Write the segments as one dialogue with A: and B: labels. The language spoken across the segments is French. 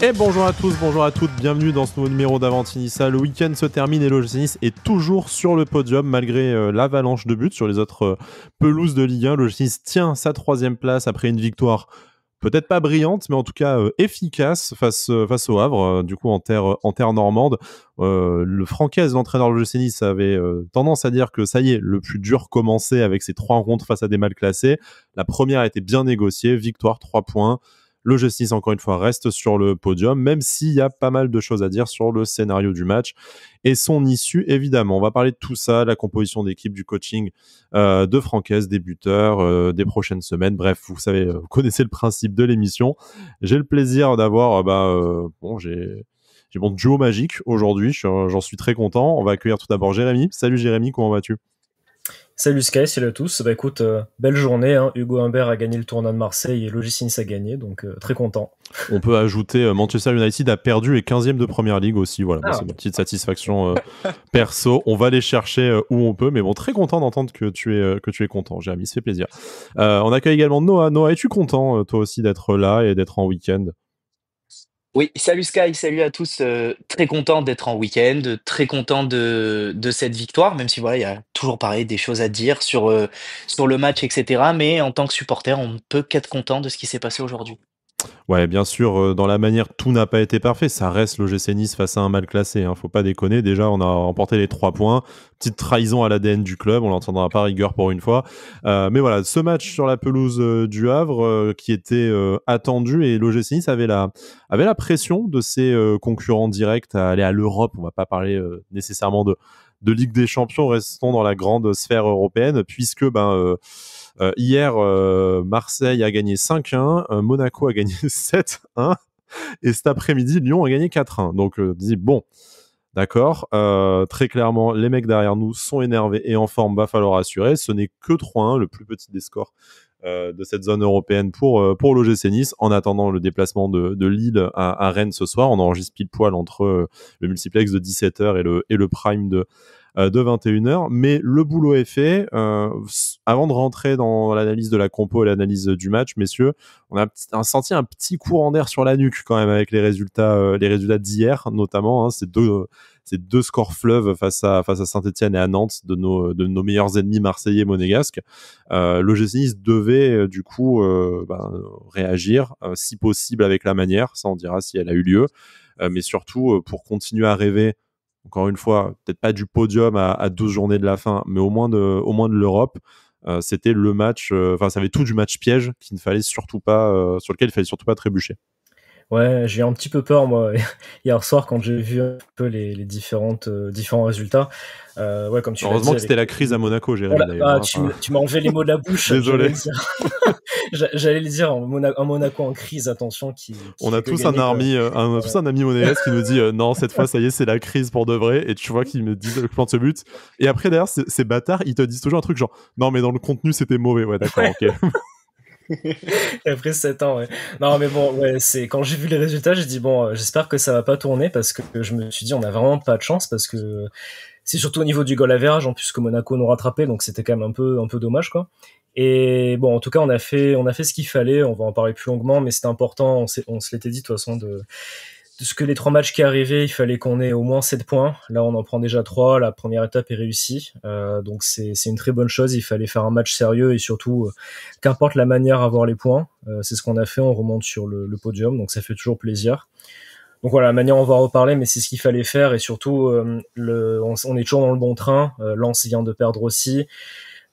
A: Et bonjour à tous, bonjour à toutes, bienvenue dans ce nouveau numéro d'Avantinissa. Le week-end se termine et l'OGC Nice est toujours sur le podium malgré l'avalanche de buts sur les autres pelouses de Ligue 1. L'OGC Nice tient sa 3e place après une victoire peut-être pas brillante, mais en tout cas efficace face au Havre, du coup en terre normande. Le Francaise, l'entraîneur de l'OGC Nice, avait tendance à dire que ça y est, le plus dur commençait avec ses 3 rencontres face à des mal classés. La première a été bien négociée, victoire, 3 points. Le l'OGC Nice, encore une fois, reste sur le podium, même s'il y a pas mal de choses à dire sur le scénario du match et son issue, évidemment. On va parler de tout ça, la composition d'équipe, du coaching de Francaise, des buteurs, des prochaines semaines. Bref, vous savez, vous connaissez le principe de l'émission. J'ai le plaisir d'avoir... j'ai mon duo magique aujourd'hui, j'en suis très content. On va accueillir tout d'abord Jérémy. Salut Jérémy, comment vas-tu ?
B: Salut Sky, salut à tous. Bah écoute, belle journée, hein. Hugo Humbert a gagné le tournoi de Marseille et l'OGC Nice a gagné, donc très content.
A: On peut ajouter Manchester United a perdu et 15e de Première Ligue aussi. Voilà, c'est ma petite satisfaction perso. On va les chercher où on peut, mais bon, très content d'entendre que tu es content, Jérémy, ça fait plaisir. On accueille également Noah. Noah, es-tu content toi aussi d'être là et d'être en week-end ?
C: Oui, salut Sky, salut à tous. Très content d'être en week-end, très content de cette victoire, même si voilà, il y a toujours pareil des choses à dire sur le match, etc. Mais en tant que supporter, on ne peut qu'être content de ce qui s'est passé aujourd'hui.
A: Ouais, bien sûr, dans la manière, tout n'a pas été parfait. Ça reste l'OGC Nice face à un mal classé. Faut pas déconner. Déjà, on a remporté les 3 points. Petite trahison à l'ADN du club. On l'entendra pas rigueur pour une fois. Mais voilà, ce match sur la pelouse du Havre qui était attendu et l'OGC Nice avait la pression de ses concurrents directs à aller à l'Europe. On va pas parler nécessairement de Ligue des Champions. Restons dans la grande sphère européenne puisque hier, Marseille a gagné 5-1, Monaco a gagné 7-1, et cet après-midi, Lyon a gagné 4-1. Donc, bon, d'accord, très clairement, les mecs derrière nous sont énervés et en forme, va falloir assurer. Ce n'est que 3-1, le plus petit des scores de cette zone européenne pour l'OGC Nice. En attendant le déplacement de Lille à Rennes ce soir, on enregistre pile poil entre le multiplex de 17h et le prime de 21h, mais le boulot est fait. Avant de rentrer dans l'analyse de la compo et l'analyse du match, messieurs, on a senti un petit courant d'air sur la nuque quand même avec les résultats d'hier, notamment. Ces deux scores fleuves face à Saint-Etienne et à Nantes de nos meilleurs ennemis marseillais et monégasques. L'OGC Nice devait du coup réagir, si possible avec la manière, ça on dira si elle a eu lieu, mais surtout pour continuer à rêver. Encore une fois, peut-être pas du podium à 12 journées de la fin, mais au moins de l'Europe. C'était le match, ça avait tout du match piège qu'il ne fallait surtout pas, sur lequel il fallait surtout pas trébucher.
B: Ouais, j'ai eu un petit peu peur, moi, hier soir, quand j'ai vu un peu les différents résultats. Ouais, comme tu l'as dit.
A: Heureusement que c'était la crise à Monaco, Jérémy, d'ailleurs.
B: Tu m'as enlevé les mots de la bouche.
A: Désolé.
B: J'allais le dire, un Monaco en crise, attention.
A: On a tous un ami monégasque qui nous dit non, cette fois, ça y est, c'est la crise pour de vrai. Et tu vois qu'ils me disent le plan de ce but. Et après, d'ailleurs, ces bâtards, ils te disent toujours un truc genre non, mais dans le contenu, c'était mauvais. Ouais, d'accord, ok.
B: Après 7 ans, ouais. Non, mais bon, ouais, quand j'ai vu les résultats, j'ai dit bon, j'espère que ça va pas tourner parce que je me suis dit on a vraiment pas de chance parce que c'est surtout au niveau du goal average en plus que Monaco nous rattrapait, donc c'était quand même un peu dommage, quoi. Et bon, en tout cas, on a fait ce qu'il fallait. On va en parler plus longuement, mais c'était important. On se l'était dit de toute façon de ce que les 3 matchs qui arrivaient, il fallait qu'on ait au moins 7 points. Là, on en prend déjà 3. La première étape est réussie. Donc, c'est une très bonne chose. Il fallait faire un match sérieux et surtout, qu'importe la manière à avoir les points. C'est ce qu'on a fait. On remonte sur le podium. Donc, ça fait toujours plaisir. Donc voilà, la manière, on va en reparler, mais c'est ce qu'il fallait faire. Et surtout, on est toujours dans le bon train. Lens vient de perdre aussi.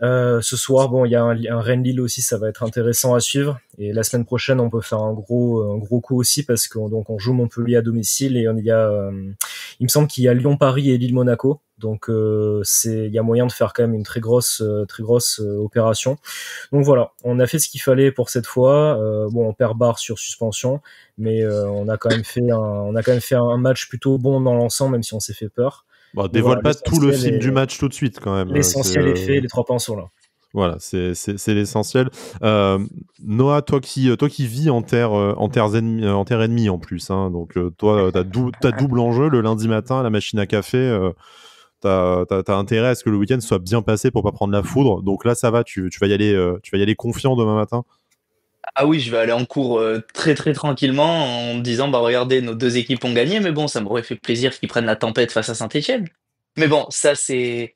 B: Ce soir, bon, il y a un Rennes-Lille aussi, ça va être intéressant à suivre. Et la semaine prochaine, on peut faire un gros coup aussi parce qu'on joue Montpellier à domicile et il me semble qu'il y a Lyon-Paris et Lille-Monaco. Donc il y a moyen de faire quand même une très grosse opération. Donc voilà, on a fait ce qu'il fallait pour cette fois. Bon, on perd Barre sur suspension, mais on a quand même fait un match plutôt bon dans l'ensemble, même si on s'est fait peur.
A: Dévoile pas tout le film du match tout de suite quand même.
B: L'essentiel est fait, les 3 points sont là.
A: Voilà, c'est l'essentiel. Noah, toi qui vis en terre ennemie en plus, hein, donc toi t'as double enjeu le lundi matin, la machine à café. T'as intérêt à ce que le week-end soit bien passé pour pas prendre la foudre. Donc là, ça va, tu vas y aller confiant demain matin.
C: Ah oui, je vais aller en cours très très tranquillement en me disant bah regardez nos deux équipes ont gagné, mais bon ça m'aurait fait plaisir qu'ils prennent la tempête face à Saint-Étienne. Mais bon ça c'est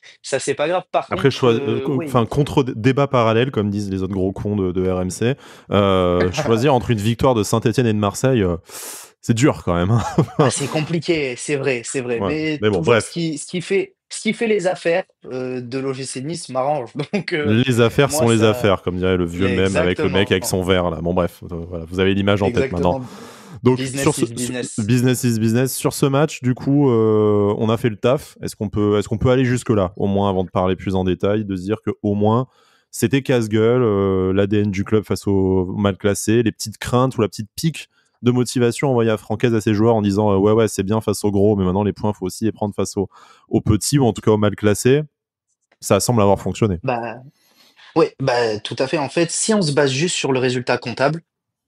C: pas grave. Par
A: Après,
C: contre oui.
A: enfin, contre débat parallèle, comme disent les autres gros cons de RMC, choisir entre une victoire de Saint-Etienne et de Marseille, c'est dur quand même, hein.
C: Ah, c'est compliqué, c'est vrai.
A: Ouais.
C: Mais
A: Mais bon,
C: toujours
A: bref.
C: ce qui fait les affaires de l'OGC Nice m'arrange. Donc
A: Les affaires
C: moi
A: sont les
C: ça
A: affaires, comme dirait le vieux mème avec le mec
C: exactement
A: avec son verre là. Bon bref, voilà, vous avez l'image en tête maintenant.
C: exactement
A: Donc
C: business is business.
A: business is business sur ce match, du coup, on a fait le taf. Est-ce qu'on peut aller jusque là, au moins avant de parler plus en détail, de se dire que au moins c'était casse-gueule, l'ADN du club face au mal classé, les petites craintes ou la petite pique de motivation envoyée à Francaise à ses joueurs en disant ouais c'est bien face au gros, mais maintenant les points faut aussi les prendre face aux petits ou en tout cas aux mal classés. Ça semble avoir fonctionné.
C: Bah ouais, bah tout à fait. En fait, si on se base juste sur le résultat comptable,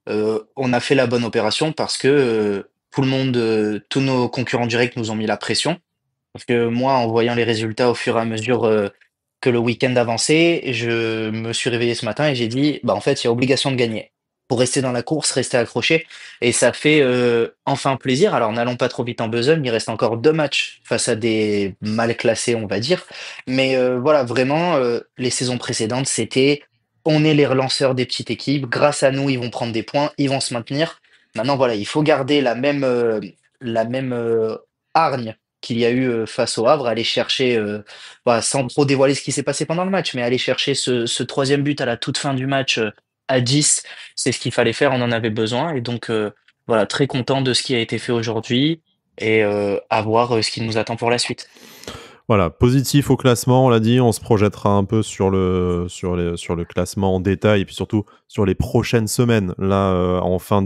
C: on a fait la bonne opération parce que tout le monde, tous nos concurrents directs nous ont mis la pression. Parce que moi, en voyant les résultats au fur et à mesure que le week-end avançait, je me suis réveillé ce matin et j'ai dit, bah en fait, il y a obligation de gagner. Pour rester dans la course, rester accroché. Et ça fait enfin plaisir. Alors, n'allons pas trop vite en besogne, il reste encore 2 matchs face à des mal classés, on va dire. Mais voilà, vraiment, les saisons précédentes, c'était on est les relanceurs des petites équipes. Grâce à nous, ils vont prendre des points, ils vont se maintenir. Maintenant, voilà, il faut garder la même hargne qu'il y a eu face au Havre, aller chercher, bah, sans trop dévoiler ce qui s'est passé pendant le match, mais aller chercher ce troisième but à la toute fin du match à 10, c'est ce qu'il fallait faire, on en avait besoin. Et donc, voilà, très content de ce qui a été fait aujourd'hui et à voir ce qui nous attend pour la suite.
A: Voilà, positif au classement, on l'a dit, on se projettera un peu sur le classement en détail et puis surtout sur les prochaines semaines, là, en fin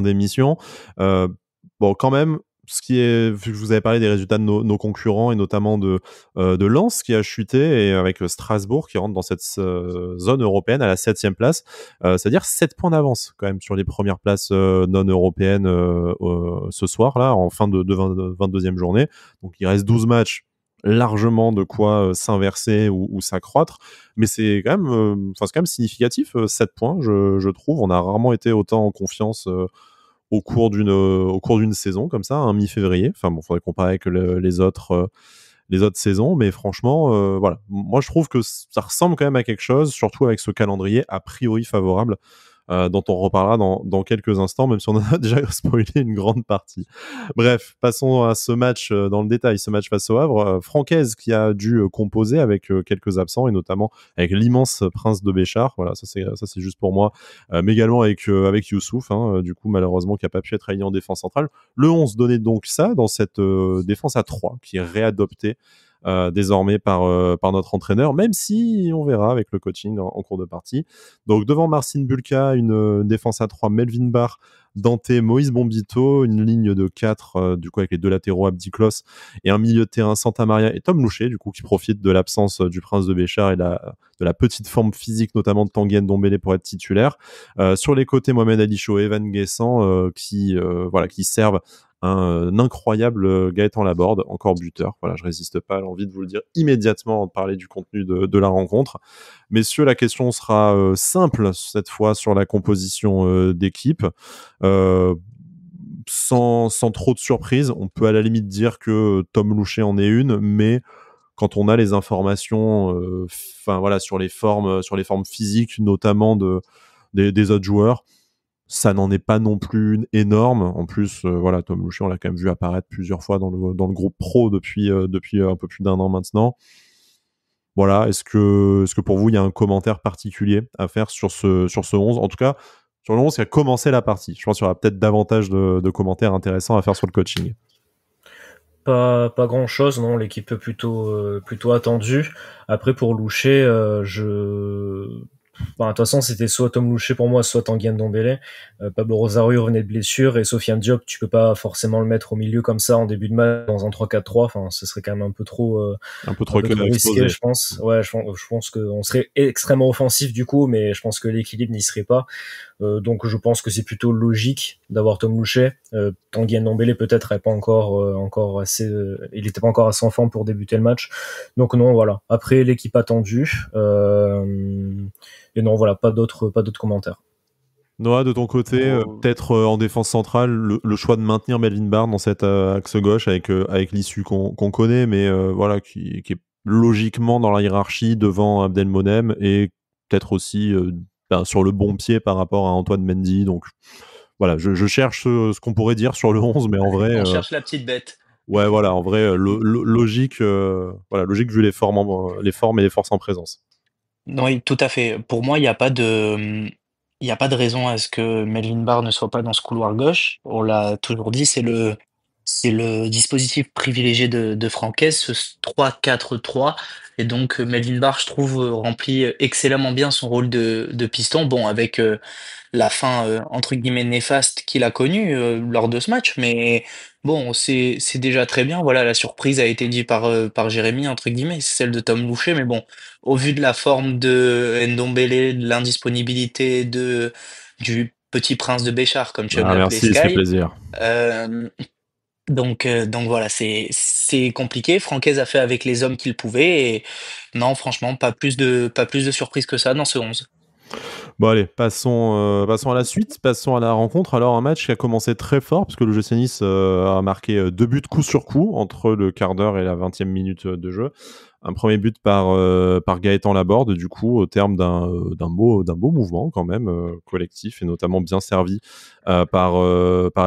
A: d'émission. Bon, quand même, ce qui est, vu que je vous avais parlé des résultats de nos concurrents et notamment de Lens qui a chuté et avec Strasbourg qui rentre dans cette zone européenne à la 7e place, c'est-à-dire 7 points d'avance quand même sur les premières places non européennes ce soir, là, en fin de 22e journée. Donc il reste 12 matchs, largement de quoi s'inverser ou s'accroître, mais c'est quand même c'est quand même significatif, 7 points, je trouve. On a rarement été autant en confiance au cours d'une saison comme ça, un mi-février. Enfin bon, faudrait comparer avec les autres saisons, mais franchement, voilà, moi je trouve que ça ressemble quand même à quelque chose, surtout avec ce calendrier a priori favorable, dont on reparlera dans quelques instants, même si on en a déjà spoilé une grande partie. Bref, passons à ce match dans le détail, ce match face au Havre. Francaise qui a dû composer avec quelques absents, et notamment avec l'immense Prince de Béchar. Voilà, ça c'est juste pour moi, mais également avec Youssouf, hein, du coup malheureusement qui n'a pas pu être aligné en défense centrale. Le 11 donnait donc ça dans cette défense à 3 qui est réadoptée désormais par notre entraîneur, même si on verra avec le coaching en cours de partie. Donc devant Marcin Bulka, une défense à 3, Melvin Barr, Dante, Moïse Bombito, une ligne de 4 du coup avec les deux latéraux Abdiklos et un milieu de terrain Santa Maria et Tom Loucher, du coup qui profite de l'absence du Prince de Béchar et de la petite forme physique notamment de Tanguy Ndombele pour être titulaire. Sur les côtés, Mohamed Ali Chaud et Evan Guessant qui servent un incroyable Gaëtan Laborde, encore buteur. Voilà, je résiste pas à l'envie de vous le dire immédiatement avant de parler du contenu de la rencontre. Messieurs, la question sera simple cette fois sur la composition d'équipe. Sans trop de surprise, on peut à la limite dire que Tom Loucher en est une, mais quand on a les informations, voilà, sur les formes physiques, notamment des autres joueurs, ça n'en est pas non plus une énorme. En plus, voilà, Tom Loucher, on l'a quand même vu apparaître plusieurs fois dans le groupe pro depuis un peu plus d'1 an maintenant. Voilà, est-ce que pour vous, il y a un commentaire particulier à faire sur ce 11? En tout cas, sur le 11 qui a commencé la partie. Je pense qu'il y aura peut-être davantage de commentaires intéressants à faire sur le coaching.
B: Pas grand chose, non. L'équipe plutôt attendue. Après pour Loucher, de toute façon, c'était soit Tom Loucher pour moi, soit Tanguy Ndombele. Pablo Rosario revenait de blessure et Sofiane Diop, tu peux pas forcément le mettre au milieu comme ça en début de match dans un 3-4-3. Enfin, ce serait quand même un peu trop risqué, je pense. Ouais, je pense qu'on serait extrêmement offensif du coup, mais je pense que l'équilibre n'y serait pas. Donc je pense que c'est plutôt logique d'avoir Tom Loucher. Tanguy Ndombele peut-être est pas encore assez, il était pas encore assez en forme pour débuter le match. Donc non, voilà. Après l'équipe attendue. Et non, voilà, pas d'autres commentaires.
A: Noah, de ton côté, peut-être en défense centrale, le choix de maintenir Melvin Barr dans cet axe gauche avec l'issue qu'on connaît, mais voilà, qui est logiquement dans la hiérarchie devant Abdelmonem et peut-être aussi sur le bon pied par rapport à Antoine Mendy. Donc voilà, je cherche ce qu'on pourrait dire sur le 11, mais en vrai...
C: On cherche la petite bête.
A: Ouais, voilà, en vrai, logique, logique vu les formes et les forces en présence.
C: Oui, tout à fait. Pour moi, il y a pas de raison à ce que Melvin Barr ne soit pas dans ce couloir gauche. On l'a toujours dit, c'est le dispositif privilégié de Franquès, ce 3-4-3. Et donc, Melvin Barr, je trouve, remplit excellemment bien son rôle de piston. Bon, avec la fin, entre guillemets «néfaste» qu'il a connue, lors de ce match, mais bon, c'est déjà très bien. Voilà, la surprise a été dit par Jérémy, entre guillemets, c'est celle de Tom Louchet, mais bon, au vu de la forme de Ndombele, de l'indisponibilité du petit prince de Béchar, comme tu aimes
A: Ah,
C: l'appeler
A: merci, ça fait
C: Sky,
A: plaisir.
C: donc voilà, c'est compliqué. Franquez a fait avec les hommes qu'il pouvait et non, franchement, pas plus de surprise que ça dans ce 11.
A: Bon allez, passons à la suite, passons à la rencontre. Alors un match qui a commencé très fort, parce que le GC Nice a marqué 2 buts coup sur coup entre le quart d'heure et la 20e minute de jeu. Un premier but par Gaëtan Laborde, du coup, au terme d'un beau mouvement quand même, collectif, et notamment bien servi par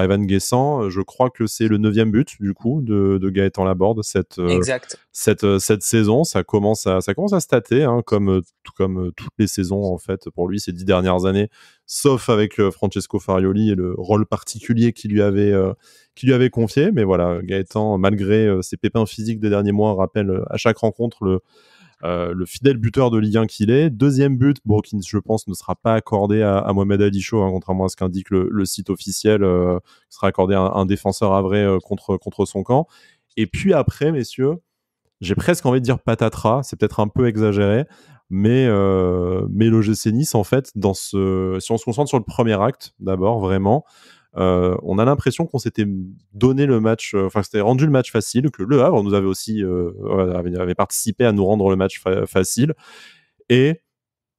A: Evan Guessant. Je crois que c'est le 9e but, du coup, de Gaëtan Laborde
C: Exact.
A: cette saison. Ça commence à se tâter, hein, comme toutes les saisons, en fait, pour lui, ces 10 dernières années, sauf avec Francesco Farioli et le rôle particulier qu'il lui avait confié. Mais voilà, Gaëtan, malgré ses pépins physiques des derniers mois, rappelle à chaque rencontre le fidèle buteur de Ligue 1 qu'il est. Deuxième but, bon, qui je pense ne sera pas accordé à Mohamed Ali Chaud, hein, contrairement à ce qu'indique le site officiel, qui sera accordé à un défenseur avré contre son camp. Et puis après, messieurs, j'ai presque envie de dire patatras, c'est peut-être un peu exagéré, mais l'OGC Nice, en fait, si on se concentre sur le premier acte, d'abord, vraiment, on a l'impression qu'on s'était donné le match, c'était rendu le match facile, que Le Havre nous avait aussi avait participé à nous rendre le match facile, et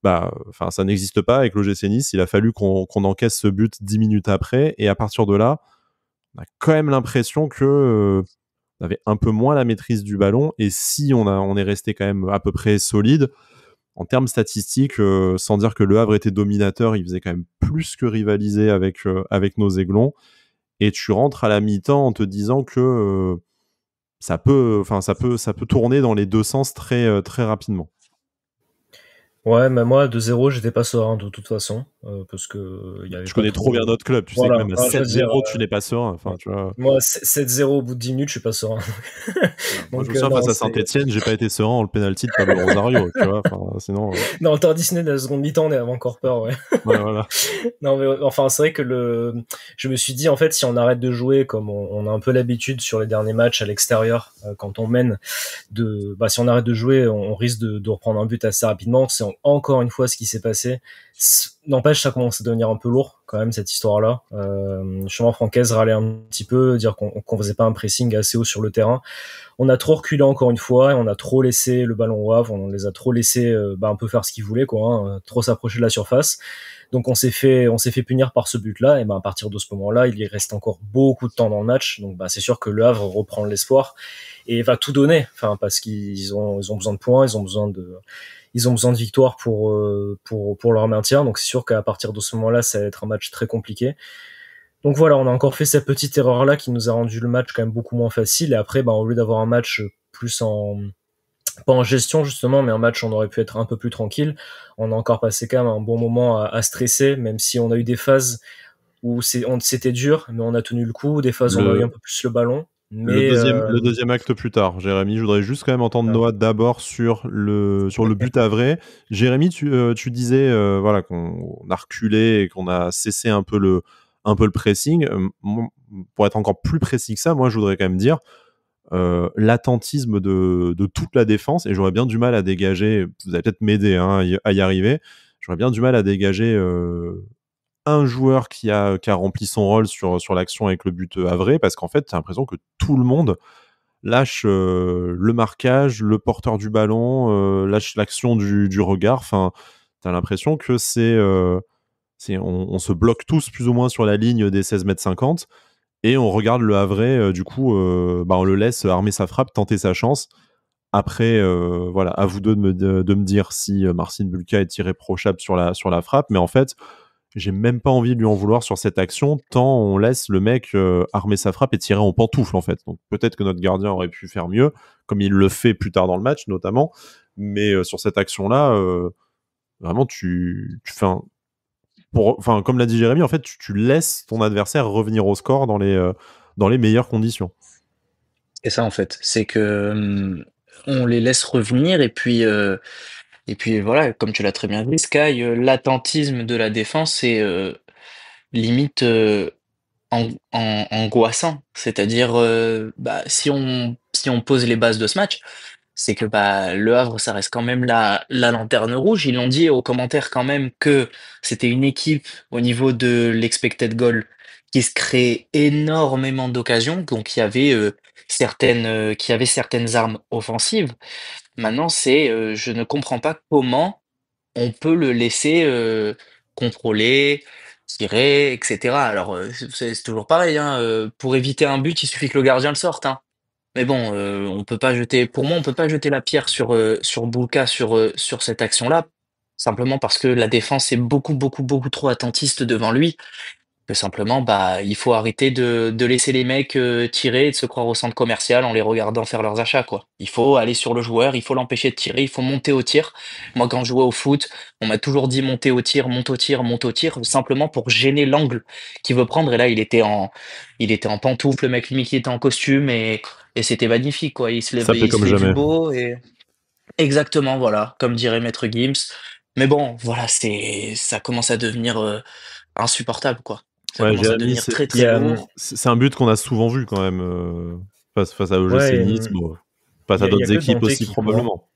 A: ça n'existe pas avec l'OGC Nice. Il a fallu qu'on encaisse ce but 10 minutes après, et à partir de là, on a quand même l'impression que on avait un peu moins la maîtrise du ballon, et si on est resté quand même à peu près solide en termes statistiques, sans dire que Le Havre était dominateur, il faisait quand même plus que rivaliser avec nos Aiglons. Et tu rentres à la mi-temps en te disant que ça peut tourner dans les deux sens très, très rapidement.
B: Ouais, mais moi, 2-0, j'étais pas serein de toute façon, parce que y avait
A: Je
B: pas
A: connais trop bien notre club, tu sais que même à 7-0, tu n'es pas serein. Enfin, tu vois.
B: Moi, 7-0 au bout de 10 minutes, je suis pas serein.
A: Moi, je me souviens, face à Saint-Etienne, j'ai pas été serein en le penalty de Pablo Rosario, tu vois. Sinon.
B: Non, temps Disney, la seconde mi-temps, on avait encore peur, ouais.
A: Ouais, voilà.
B: Non, mais enfin, c'est vrai que je me suis dit, en fait, si on arrête de jouer comme on a un peu l'habitude sur les derniers matchs à l'extérieur, quand on mène, si on arrête de jouer, on risque de reprendre un but assez rapidement. C'est encore une fois ce qui s'est passé. N'empêche, ça commence à devenir un peu lourd quand même, cette histoire-là. Justement, Francaise râlait un petit peu, dire qu'on faisait pas un pressing assez haut sur le terrain. On a trop reculé encore une fois, et on a trop laissé le ballon au Havre, on les a trop laissé un peu faire ce qu'ils voulaient, quoi, hein, trop s'approcher de la surface. Donc on s'est fait punir par ce but-là, et à partir de ce moment-là, il y reste encore beaucoup de temps dans le match, donc c'est sûr que Le Havre reprend l'espoir et va tout donner, parce qu'ils ont besoin de points, ils ont besoin de victoire pour leur maintien, donc c'est sûr qu'à partir de ce moment-là, ça va être un match très compliqué. Donc voilà, on a encore fait cette petite erreur-là qui nous a rendu le match quand même beaucoup moins facile, et après, au lieu d'avoir un match plus pas en gestion justement, mais un match où on aurait pu être un peu plus tranquille, on a encore passé quand même un bon moment à stresser, même si on a eu des phases où c'était dur, mais on a tenu le coup, des phases où on a eu un peu plus le ballon. Mais
A: le deuxième acte plus tard, Jérémy, je voudrais juste quand même entendre Noah d'abord sur le but à vrai. Jérémy, tu disais qu'on a reculé et qu'on a cessé un peu le pressing. Pour être encore plus précis que ça, moi je voudrais quand même dire l'attentisme de toute la défense, et j'aurais bien du mal à dégager, vous allez peut-être m'aider à y arriver, j'aurais bien du mal à dégager un joueur qui a rempli son rôle sur l'action avec le but avré, parce qu'en fait, t'as l'impression que tout le monde lâche le marquage, le porteur du ballon, lâche l'action du regard. Enfin, t'as l'impression que On se bloque tous plus ou moins sur la ligne des 16,50 m et on regarde le Havrais, du coup, on le laisse armer sa frappe, tenter sa chance. Après, voilà, à vous deux de me dire si Marcin Bulka est irréprochable sur la frappe, mais en fait, j'ai même pas envie de lui en vouloir sur cette action, tant on laisse le mec armer sa frappe et tirer en pantoufle, en fait. Donc peut-être que notre gardien aurait pu faire mieux, comme il le fait plus tard dans le match, notamment. Mais sur cette action-là, vraiment, tu fais comme l'a dit Jérémy, en fait, tu laisses ton adversaire revenir au score dans les meilleures conditions.
C: C'est ça en fait, c'est que on les laisse revenir et puis voilà, comme tu l'as très bien dit, Sky, l'attentisme de la défense est limite angoissant. C'est-à-dire, si on pose les bases de ce match, c'est que Le Havre, ça reste quand même la lanterne rouge. Ils l'ont dit aux commentaires quand même que c'était une équipe au niveau de l'expected goal qui se crée énormément d'occasions, donc il y avait certaines armes offensives. Maintenant, je ne comprends pas comment on peut le laisser contrôler, tirer, etc. Alors, c'est toujours pareil, hein, pour éviter un but, il suffit que le gardien le sorte, hein. Mais bon, on peut pas jeter pour moi, on peut pas jeter la pierre sur Bulka sur cette action-là, simplement parce que la défense est beaucoup, beaucoup, beaucoup trop attentiste devant lui. Que simplement, il faut arrêter de laisser les mecs tirer et de se croire au centre commercial en les regardant faire leurs achats, quoi. Il faut aller sur le joueur, il faut l'empêcher de tirer, il faut monter au tir. Moi, quand je jouais au foot, on m'a toujours dit monter au tir, monte au tir, monte au tir, simplement pour gêner l'angle qu'il veut prendre. Et là, il était en pantoufle, le mec limite il était en costume et c'était magnifique, quoi.
A: Ça fait
C: Il se
A: comme
C: fait du
A: jamais.
C: beau et exactement, voilà, comme dirait Maître Gims. Mais bon, voilà, ça commence à devenir insupportable, quoi. Ça
A: Ouais,
C: commence à
A: Jérémy,
C: devenir très,
B: Il y
C: très
B: a,
C: lourd.
A: c'est un but qu'on a souvent vu quand même face à OGC
B: ouais,
A: Nice, face à
B: il y a
A: d'autres
B: que
A: équipes
B: Dante
A: aussi
B: qui court.
A: probablement.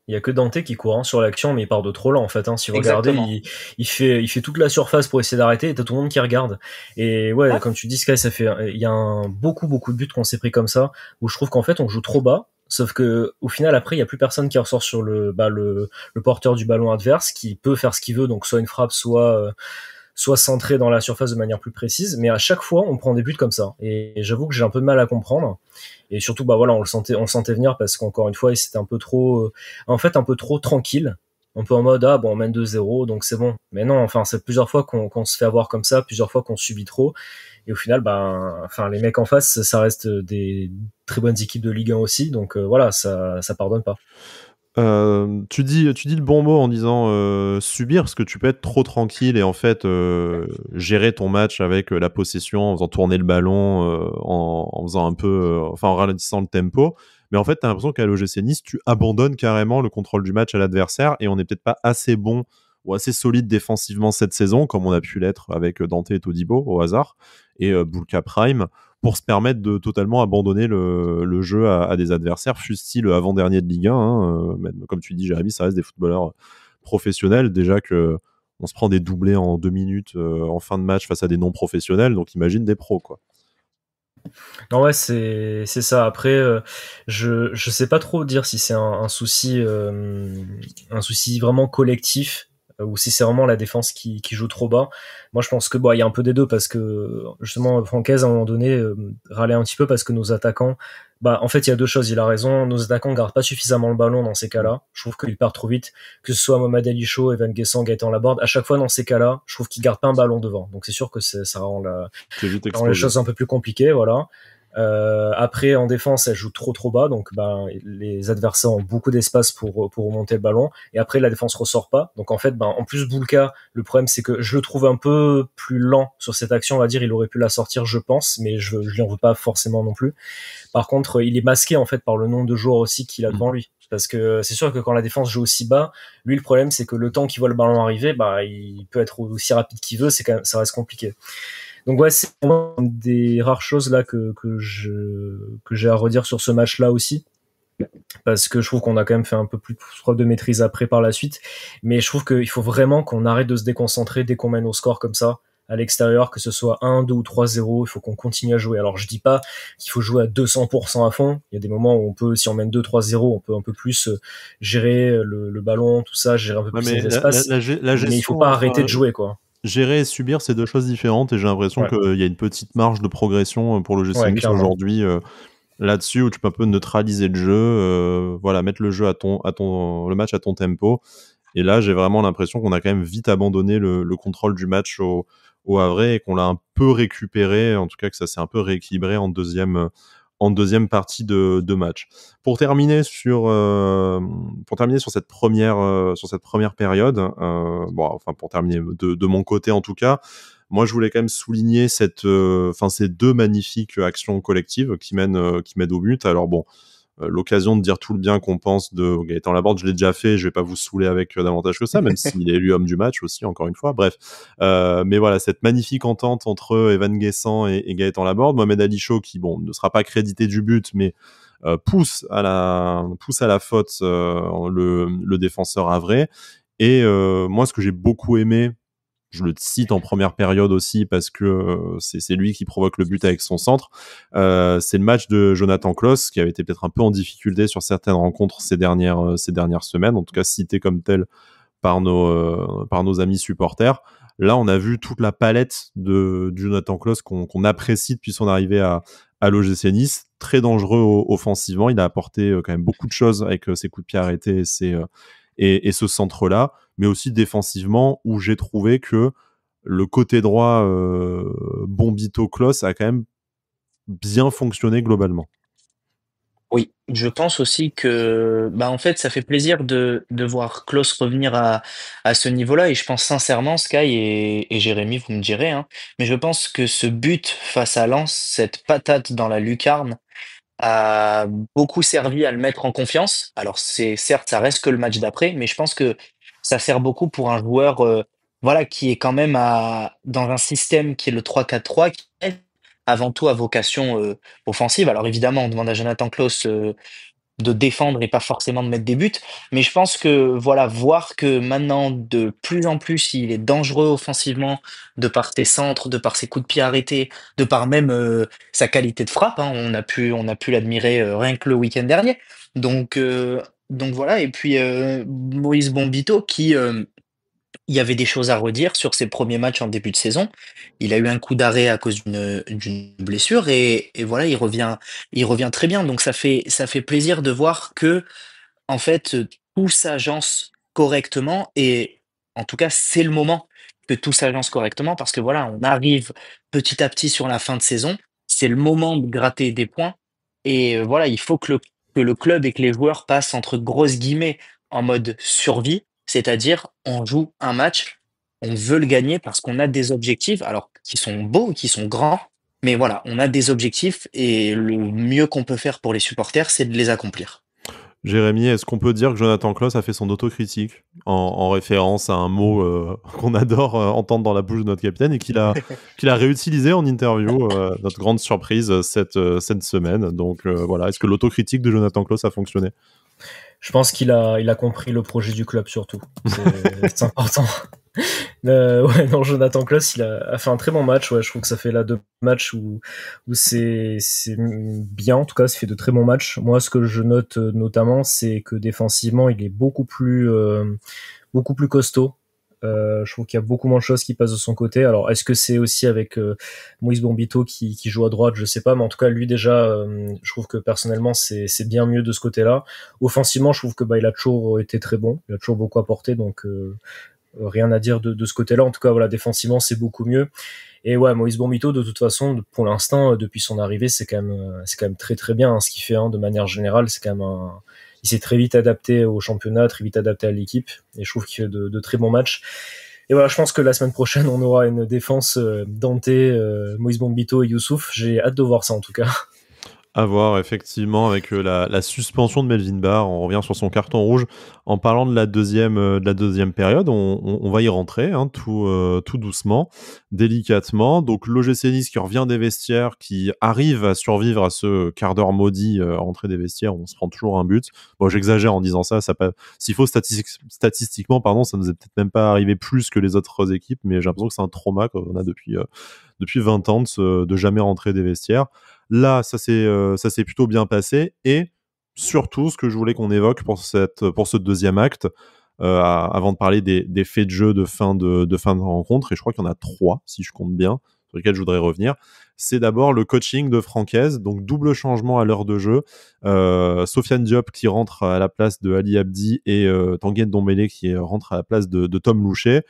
B: Il y a que Dante qui court sur l'action, mais il part de trop lent en fait. Si vous regardez,
C: Exactement.
B: il fait toute la surface pour essayer d'arrêter, et t'as tout le monde qui regarde. Et ouais,
C: Ouais.
B: comme tu dis, Sky, il y a beaucoup de buts qu'on s'est pris comme ça, où je trouve qu'en fait on joue trop bas. Sauf que au final, après, il y a plus personne qui ressort sur le porteur du ballon adverse, qui peut faire ce qu'il veut, donc soit une frappe, soit centré dans la surface de manière plus précise, mais à chaque fois on prend des buts comme ça, et j'avoue que j'ai un peu de mal à comprendre. Et surtout on le sentait venir, parce qu'encore une fois c'était un peu trop un peu trop tranquille, un peu en mode on mène 2-0 donc c'est bon. Mais non, enfin c'est plusieurs fois qu'on se fait avoir comme ça, plusieurs fois qu'on subit trop, et au final les mecs en face, ça reste des très bonnes équipes de Ligue 1 aussi, donc voilà, ça pardonne pas.
A: Tu dis le bon mot en disant subir, parce que tu peux être trop tranquille et en fait gérer ton match avec la possession, en faisant tourner le ballon, en faisant un peu, en ralentissant le tempo. Mais en fait, tu as l'impression qu'à l'OGC Nice, tu abandonnes carrément le contrôle du match à l'adversaire, et on n'est peut-être pas assez bon ou assez solide défensivement cette saison, comme on a pu l'être avec Dante et Todibo au hasard, et Bulka Prime, pour se permettre de totalement abandonner le jeu à des adversaires, fût-il avant-dernier de Ligue 1. Même, comme tu dis, Jérémy, ça reste des footballeurs professionnels. Déjà que on se prend des doublés en 2 minutes en fin de match face à des non-professionnels, donc imagine des pros, quoi.
B: Non, ouais, c'est ça. Après, je sais pas trop dire si c'est un souci vraiment collectif, ou si c'est vraiment la défense qui joue trop bas. Moi, je pense que il y a un peu des deux, parce que justement Francaise à un moment donné râlait un petit peu parce que nos attaquants, en fait il y a deux choses. Il a raison, nos attaquants gardent pas suffisamment le ballon dans ces cas-là. Je trouve qu'ils perdent trop vite, que ce soit Mohamed Ali Chaud, Evan Guessant, Gaëtan Laborde. À chaque fois dans ces cas-là, je trouve qu'ils gardent pas un ballon devant. Donc c'est sûr que ça rend
A: C'est vite
B: les
A: explosé.
B: choses un peu plus compliquées, voilà. Après, en défense, elle joue trop bas, donc les adversaires ont beaucoup d'espace pour remonter le ballon. Et après, la défense ressort pas. Donc en fait, en plus Bulka, le problème c'est que je le trouve un peu plus lent sur cette action. On va dire, il aurait pu la sortir, je pense, mais je lui en veux pas forcément non plus. Par contre, il est masqué en fait par le nombre de joueurs aussi qu'il a devant lui. Parce que c'est sûr que quand la défense joue aussi bas, lui le problème c'est que le temps qu'il voit le ballon arriver, il peut être aussi rapide qu'il veut, c'est quand même, ça reste compliqué. Donc ouais, c'est vraiment une des rares choses là que j'ai à redire sur ce match-là aussi, parce que je trouve qu'on a quand même fait un peu plus de maîtrise après par la suite, mais je trouve qu'il faut vraiment qu'on arrête de se déconcentrer dès qu'on mène au score comme ça à l'extérieur, que ce soit 1, 2 ou 3-0, il faut qu'on continue à jouer. Alors je dis pas qu'il faut jouer à 200% à fond, il y a des moments où on peut, si on mène 2-3-0, on peut un peu plus gérer le ballon, tout ça, gérer un peu plus les espaces,
A: la
B: mais il faut
A: gestion
B: pas arrêter de jouer, quoi.
A: gérer et subir, c'est deux choses différentes, et j'ai l'impression qu'il y a une petite marge de progression pour le GC Nice aujourd'hui là-dessus, où tu peux un peu neutraliser le jeu, mettre le jeu le match à ton tempo. Et là, j'ai vraiment l'impression qu'on a quand même vite abandonné le contrôle du match au Havre, et qu'on l'a un peu récupéré, en tout cas que ça s'est un peu rééquilibré en deuxième partie de match. Pour terminer sur cette première période, pour terminer de mon côté en tout cas, moi je voulais quand même souligner ces deux magnifiques actions collectives qui mènent au but. Alors bon, l'occasion de dire tout le bien qu'on pense de Gaëtan Laborde, je l'ai déjà fait, je vais pas vous saouler avec davantage que ça, même s'il est élu homme du match aussi, encore une fois, bref. Mais voilà, cette magnifique entente entre Evan Guessant et Gaëtan Laborde, Mohamed Ali Chaud qui, ne sera pas crédité du but, mais pousse à la faute le défenseur havrais. Et moi, ce que j'ai beaucoup aimé, je le cite en première période aussi parce que c'est lui qui provoque le but avec son centre. C'est le match de Jonathan Klaus qui avait été peut-être un peu en difficulté sur certaines rencontres ces dernières semaines, en tout cas cité comme tel par nos amis supporters. Là, on a vu toute la palette de Jonathan Klaus qu'on apprécie depuis son arrivée à l'OGC Nice. Très dangereux offensivement. Il a apporté quand même beaucoup de choses avec ses coups de pied arrêtés et ce centre-là, mais aussi défensivement, où j'ai trouvé que le côté droit Bombito-Klos a quand même bien fonctionné globalement.
C: Oui, je pense aussi que, en fait, ça fait plaisir de voir Klose revenir à ce niveau-là, et je pense sincèrement, Sky et Jérémy, vous me direz, hein, mais je pense que ce but face à Lens, cette patate dans la lucarne, a beaucoup servi à le mettre en confiance. Alors c'est certes, ça reste que le match d'après, mais je pense que ça sert beaucoup pour un joueur, voilà, qui est quand même dans un système qui est le 3-4-3, qui est avant tout à vocation offensive. Alors évidemment, on demande à Jonathan Klaus de défendre et pas forcément de mettre des buts. Mais je pense que voilà, voir que maintenant, de plus en plus, il est dangereux offensivement, de par ses centres, de par ses coups de pied arrêtés, de par même sa qualité de frappe, hein. On a pu l'admirer rien que le week-end dernier. Donc voilà. Et puis Moïse Bombito qui il y avait des choses à redire sur ses premiers matchs en début de saison. Il a eu un coup d'arrêt à cause d'une blessure, et voilà, il revient très bien. Donc ça fait plaisir de voir que, en fait, tout s'agence correctement, et en tout cas, c'est le moment que tout s'agence correctement parce que voilà, on arrive petit à petit sur la fin de saison. C'est le moment de gratter des points, et voilà, il faut que le club et que les joueurs passent entre grosses guillemets en mode survie, c'est-à-dire on joue un match, on veut le gagner parce qu'on a des objectifs, alors qui sont beaux, qui sont grands, mais voilà, on a des objectifs, et le mieux qu'on peut faire pour les supporters, c'est de les accomplir.
A: Jérémy, est-ce qu'on peut dire que Jonathan Klaus a fait son autocritique en référence à un mot qu'on adore entendre dans la bouche de notre capitaine, et qu'il a réutilisé en interview, notre grande surprise cette semaine. Donc voilà, est-ce que l'autocritique de Jonathan Klaus a fonctionné ?
B: Je pense qu'il a compris le projet du club surtout. C'est important. Non, Jonathan Klaus, il a fait un très bon match. Ouais, je trouve que ça fait là 2 matchs où c'est bien. En tout cas, ça fait de très bons matchs. Moi, ce que je note notamment, c'est que défensivement, il est beaucoup plus costaud. Je trouve qu'il y a beaucoup moins de choses qui passent de son côté. Alors, est-ce que c'est aussi avec Moïse Bombito qui joue à droite? Je sais pas, mais en tout cas, lui déjà, je trouve que personnellement, c'est bien mieux de ce côté-là. Offensivement, je trouve que il a toujours été très bon. Il a toujours beaucoup apporté, donc rien à dire de ce côté-là. En tout cas, voilà, défensivement, c'est beaucoup mieux. Et ouais, Moïse Bombito, de toute façon, pour l'instant, depuis son arrivée, c'est quand même très très bien, hein, ce qu'il fait, hein, de manière générale. C'est quand même il s'est très vite adapté au championnat, très vite adapté à l'équipe, et je trouve qu'il fait de très bons matchs. Et voilà, je pense que la semaine prochaine, on aura une défense Dante, Moïse Bombito et Youssouf. J'ai hâte de voir ça, en tout cas.
A: À voir, effectivement, avec la suspension de Melvin Barr. On revient sur son carton rouge. En parlant de la deuxième période, on va y rentrer, hein, tout doucement, délicatement. Donc l'OGC Nice qui revient des vestiaires, qui arrive à survivre à ce quart d'heure maudit rentrée des vestiaires où on se prend toujours un but. Bon, j'exagère en disant ça. S'il faut statistiquement, pardon, ça nous est peut-être même pas arrivé plus que les autres équipes, mais j'ai l'impression que c'est un trauma qu'on a depuis 20 ans de jamais rentrer des vestiaires. Là, ça s'est plutôt bien passé, et surtout, ce que je voulais qu'on évoque pour ce deuxième acte, avant de parler des faits de jeu de fin de rencontre, et je crois qu'il y en a 3, si je compte bien, sur lesquels je voudrais revenir. C'est d'abord le coaching de Francaise, donc double changement à l'heure de jeu. Sofiane Diop qui rentre à la place de Ali Abdi et Tanguy Ndombele qui rentre à la place de Tom Louchet.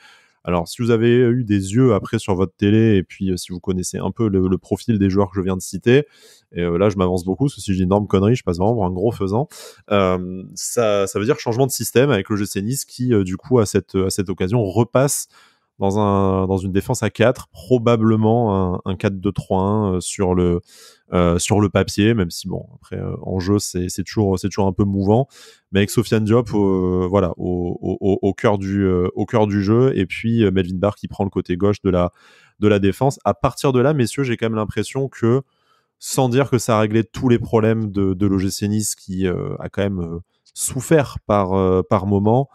A: Alors, si vous avez eu des yeux après sur votre télé, et puis si vous connaissez un peu le profil des joueurs que je viens de citer, et là je m'avance beaucoup, parce que si je dis une énorme connerie, je passe vraiment pour un gros faisant, ça veut dire changement de système avec le GC Nice qui, du coup, à cette occasion, repasse dans une défense à 4, probablement un 4-2-3-1 sur le papier, même si bon, après en jeu c'est toujours un peu mouvant, mais avec Sofiane Diop voilà, au cœur du jeu, et puis Melvin Barr qui prend le côté gauche de la défense. À partir de là, messieurs, j'ai quand même l'impression que, sans dire que ça a réglé tous les problèmes de l'OGC Nice qui a quand même souffert par moment,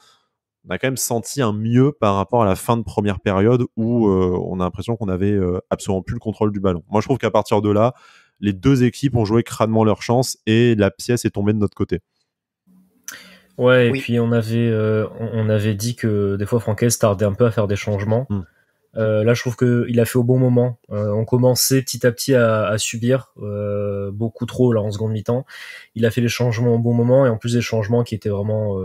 A: on a quand même senti un mieux par rapport à la fin de première période où on a l'impression qu'on avait absolument plus le contrôle du ballon. Moi, je trouve qu'à partir de là, les deux équipes ont joué crânement leur chance et la pièce est tombée de notre côté.
B: Ouais, et puis on avait dit que des fois Francaise tardait un peu à faire des changements. Là, je trouve qu'il a fait au bon moment. On commençait petit à petit à subir beaucoup trop là en seconde mi-temps. Il a fait les changements au bon moment, et en plus des changements qui étaient vraiment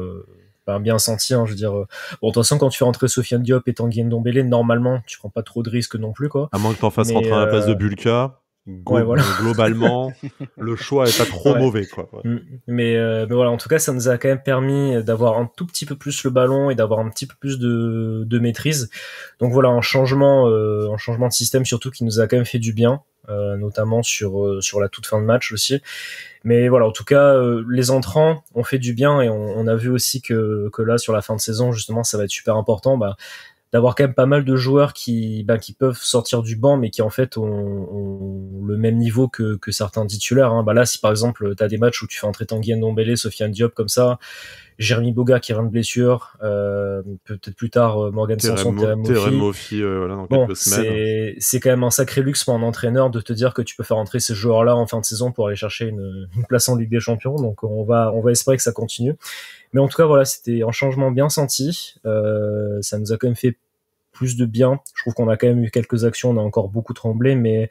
B: bien sentis. Je veux dire, bon, de toute façon, quand tu fais rentrer Sofiane Diop et Tanguy Ndombele, normalement, tu prends pas trop de risques non plus, quoi.
A: À moins que t'en fasses rentrer à la place de Bulka.
B: Voilà.
A: Globalement, le choix est pas trop mauvais, quoi. Ouais.
B: Mais voilà, en tout cas, ça nous a quand même permis d'avoir un tout petit peu plus le ballon et d'avoir un petit peu plus de maîtrise. Donc voilà, un changement de système surtout qui nous a quand même fait du bien, notamment sur la toute fin de match aussi. Mais voilà, en tout cas, les entrants ont fait du bien, et on a vu aussi que là, sur la fin de saison, justement, ça va être super important. D'avoir quand même pas mal de joueurs qui peuvent sortir du banc, mais qui en fait ont le même niveau que certains titulaires. Là, si par exemple t'as des matchs où tu fais entrer Tanguy Ndombele, Sofiane Diop comme ça, Jérémy Boga qui revient de blessure, peut-être plus tard Morgan Sanson,
A: Terem Moffi, dans quelques semaines.
B: C'est quand même un sacré luxe pour un entraîneur de te dire que tu peux faire entrer ces joueurs-là en fin de saison pour aller chercher une place en Ligue des Champions. Donc on va espérer que ça continue. Mais en tout cas, voilà, c'était un changement bien senti. Ça nous a quand même fait plus de bien. Je trouve qu'on a quand même eu quelques actions, on a encore beaucoup tremblé, mais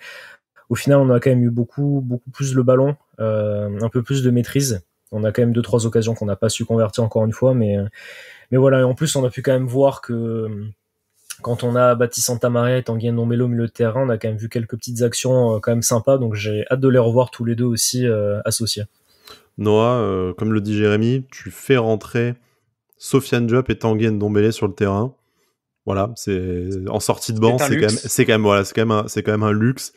B: au final, on a quand même eu beaucoup plus le ballon, un peu plus de maîtrise. On a quand même 2-3 occasions qu'on n'a pas su convertir encore une fois, mais voilà. Et en plus, on a pu quand même voir que quand on a Baptiste Santamaria et Tanguy Ndombele au milieu de terrain, on a quand même vu quelques petites actions quand même sympas. Donc j'ai hâte de les revoir tous les deux aussi associés.
A: Noah, comme le dit Jérémy, tu fais rentrer Sofiane Diop et Tanguy Ndombele sur le terrain. Voilà, c'est en sortie de banc, c'est quand même un luxe.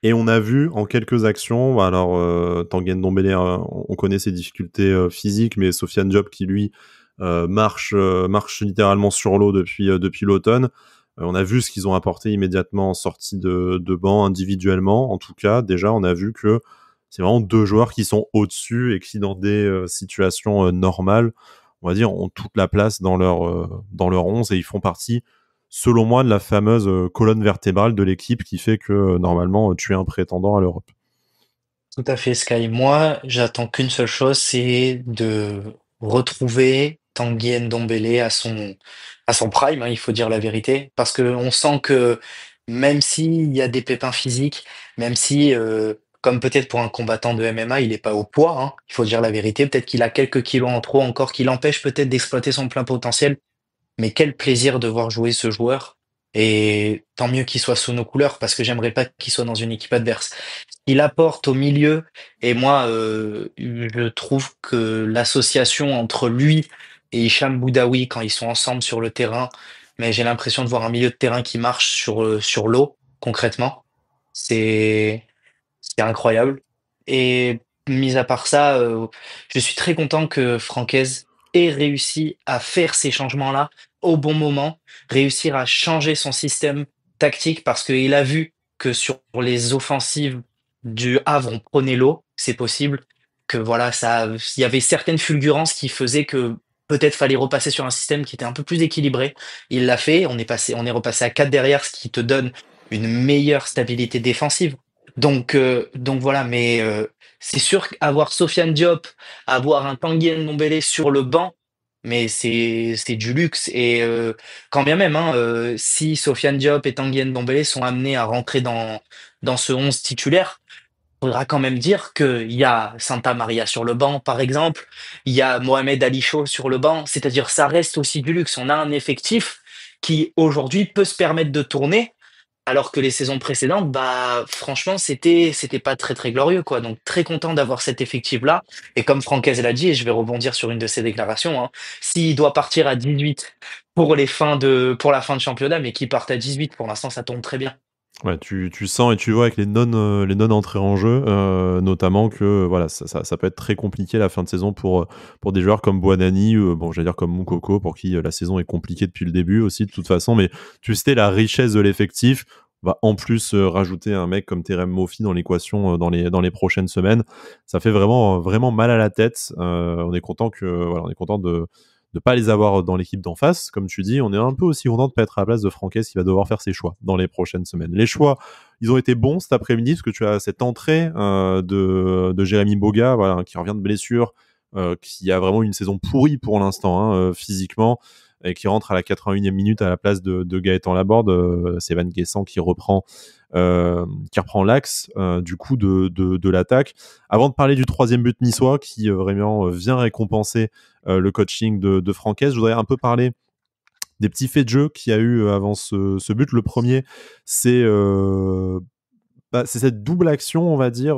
A: Et on a vu en quelques actions, alors Tanguy Ndombele, on connaît ses difficultés physiques, mais Sofiane Diop qui lui marche littéralement sur l'eau depuis l'automne. On a vu ce qu'ils ont apporté immédiatement en sortie de banc individuellement. En tout cas, déjà, on a vu que c'est vraiment deux joueurs qui sont au-dessus et qui, dans des situations normales, on va dire, ont toute la place dans leur 11, et ils font partie, selon moi, de la fameuse colonne vertébrale de l'équipe qui fait que, normalement, tu es un prétendant à l'Europe.
C: Tout à fait, Sky. Moi, j'attends qu'une seule chose, c'est de retrouver Tanguy Ndombele à son prime, il faut dire la vérité. Parce que on sent que même s'il y a des pépins physiques, même si, comme peut-être pour un combattant de MMA, il n'est pas au poids, il faut dire la vérité. Peut-être qu'il a quelques kilos en trop encore qui l'empêchent peut-être d'exploiter son plein potentiel. Mais quel plaisir de voir jouer ce joueur. Et tant mieux qu'il soit sous nos couleurs, parce que j'aimerais pas qu'il soit dans une équipe adverse. Il apporte au milieu, et moi, je trouve que l'association entre lui et Hicham Boudaoui, quand ils sont ensemble sur le terrain, mais j'ai l'impression de voir un milieu de terrain qui marche sur l'eau, concrètement. C'est, c'est incroyable. Et mis à part ça, je suis très content que Francaise ait réussi à faire ces changements-là au bon moment, réussir à changer son système tactique parce qu'il a vu que sur les offensives du Havre, on prenait l'eau, c'est possible, que voilà, il y avait certaines fulgurances qui faisaient que peut-être fallait repasser sur un système qui était un peu plus équilibré. Il l'a fait, on est repassé à 4 derrière, ce qui te donne une meilleure stabilité défensive. Donc voilà, mais c'est sûr qu'avoir Sofiane Diop, avoir un Tanguy Ndombele sur le banc, mais c'est du luxe. Et quand bien même, hein, si Sofiane Diop et Tanguy Ndombele sont amenés à rentrer dans ce 11 titulaire, faudra quand même dire qu'il y a Santa Maria sur le banc, par exemple, il y a Mohamed Ali Chaud sur le banc, c'est-à-dire ça reste aussi du luxe. On a un effectif qui aujourd'hui peut se permettre de tourner, alors que les saisons précédentes, bah franchement, c'était pas très très glorieux quoi. Donc très content d'avoir cet effectif-là. Et comme Francaise l'a dit, et je vais rebondir sur une de ses déclarations, hein, s'il doit partir à 18 pour la fin de championnat, mais qu'il parte à 18, pour l'instant ça tombe très bien.
A: Ouais, tu sens et tu vois avec les non entrées en jeu, notamment que voilà, ça peut être très compliqué la fin de saison pour des joueurs comme Boanani, bon, j'allais dire comme Moukoko, pour qui la saison est compliquée depuis le début aussi, de toute façon. Mais tu sais, la richesse de l'effectif va en plus rajouter un mec comme Terem Moffi dans l'équation dans les prochaines semaines. Ça fait vraiment mal à la tête. On est content on est content de pas les avoir dans l'équipe d'en face, comme tu dis. On est un peu aussi content de pas être à la place de Franquès qui va devoir faire ses choix dans les prochaines semaines. Les choix, ils ont été bons cet après-midi parce que tu as cette entrée de Jérémy Boga, voilà, qui revient de blessure, qui a vraiment une saison pourrie pour l'instant, hein, physiquement, et qui rentre à la 81e minute à la place de Gaëtan Laborde. C'est Van Guessant qui reprend l'axe du coup de l'attaque. Avant de parler du troisième but niçois qui vraiment vient récompenser le coaching de Franquès, je voudrais un peu parler des petits faits de jeu qu'il y a eu avant ce but. Le premier, c'est cette double action, on va dire,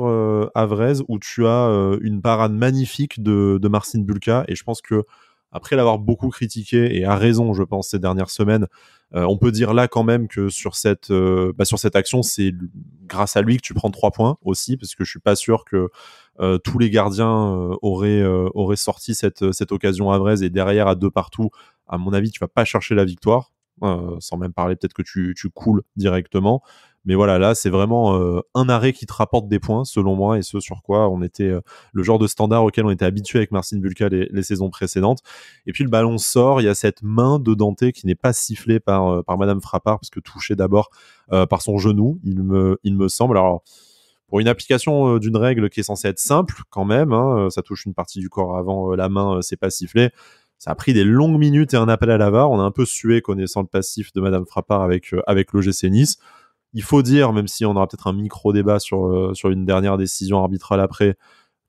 A: à Vraise, où tu as une parade magnifique de Marcin Bulka, et je pense que après l'avoir beaucoup critiqué, et à raison, je pense, ces dernières semaines, on peut dire là quand même que sur cette action, c'est grâce à lui que tu prends 3 points aussi, parce que je suis pas sûr que tous les gardiens auraient sorti cette occasion à Vraise, et derrière à 2 partout, à mon avis, tu vas pas chercher la victoire, sans même parler peut-être que tu coules directement. Mais voilà, là, c'est vraiment un arrêt qui te rapporte des points, selon moi, et ce sur quoi on était le genre de standard auquel on était habitué avec Marcin Bulka les saisons précédentes. Et puis le ballon sort, il y a cette main de Dante qui n'est pas sifflée par Madame Frappard, parce que touchée d'abord par son genou, il me semble. Alors, pour une application d'une règle qui est censée être simple, quand même, hein, ça touche une partie du corps avant la main, c'est pas sifflé. Ça a pris des longues minutes et un appel à la VAR. On a un peu sué connaissant le passif de Madame Frappard avec l'OGC Nice. Il faut dire, même si on aura peut-être un micro-débat sur une dernière décision arbitrale après,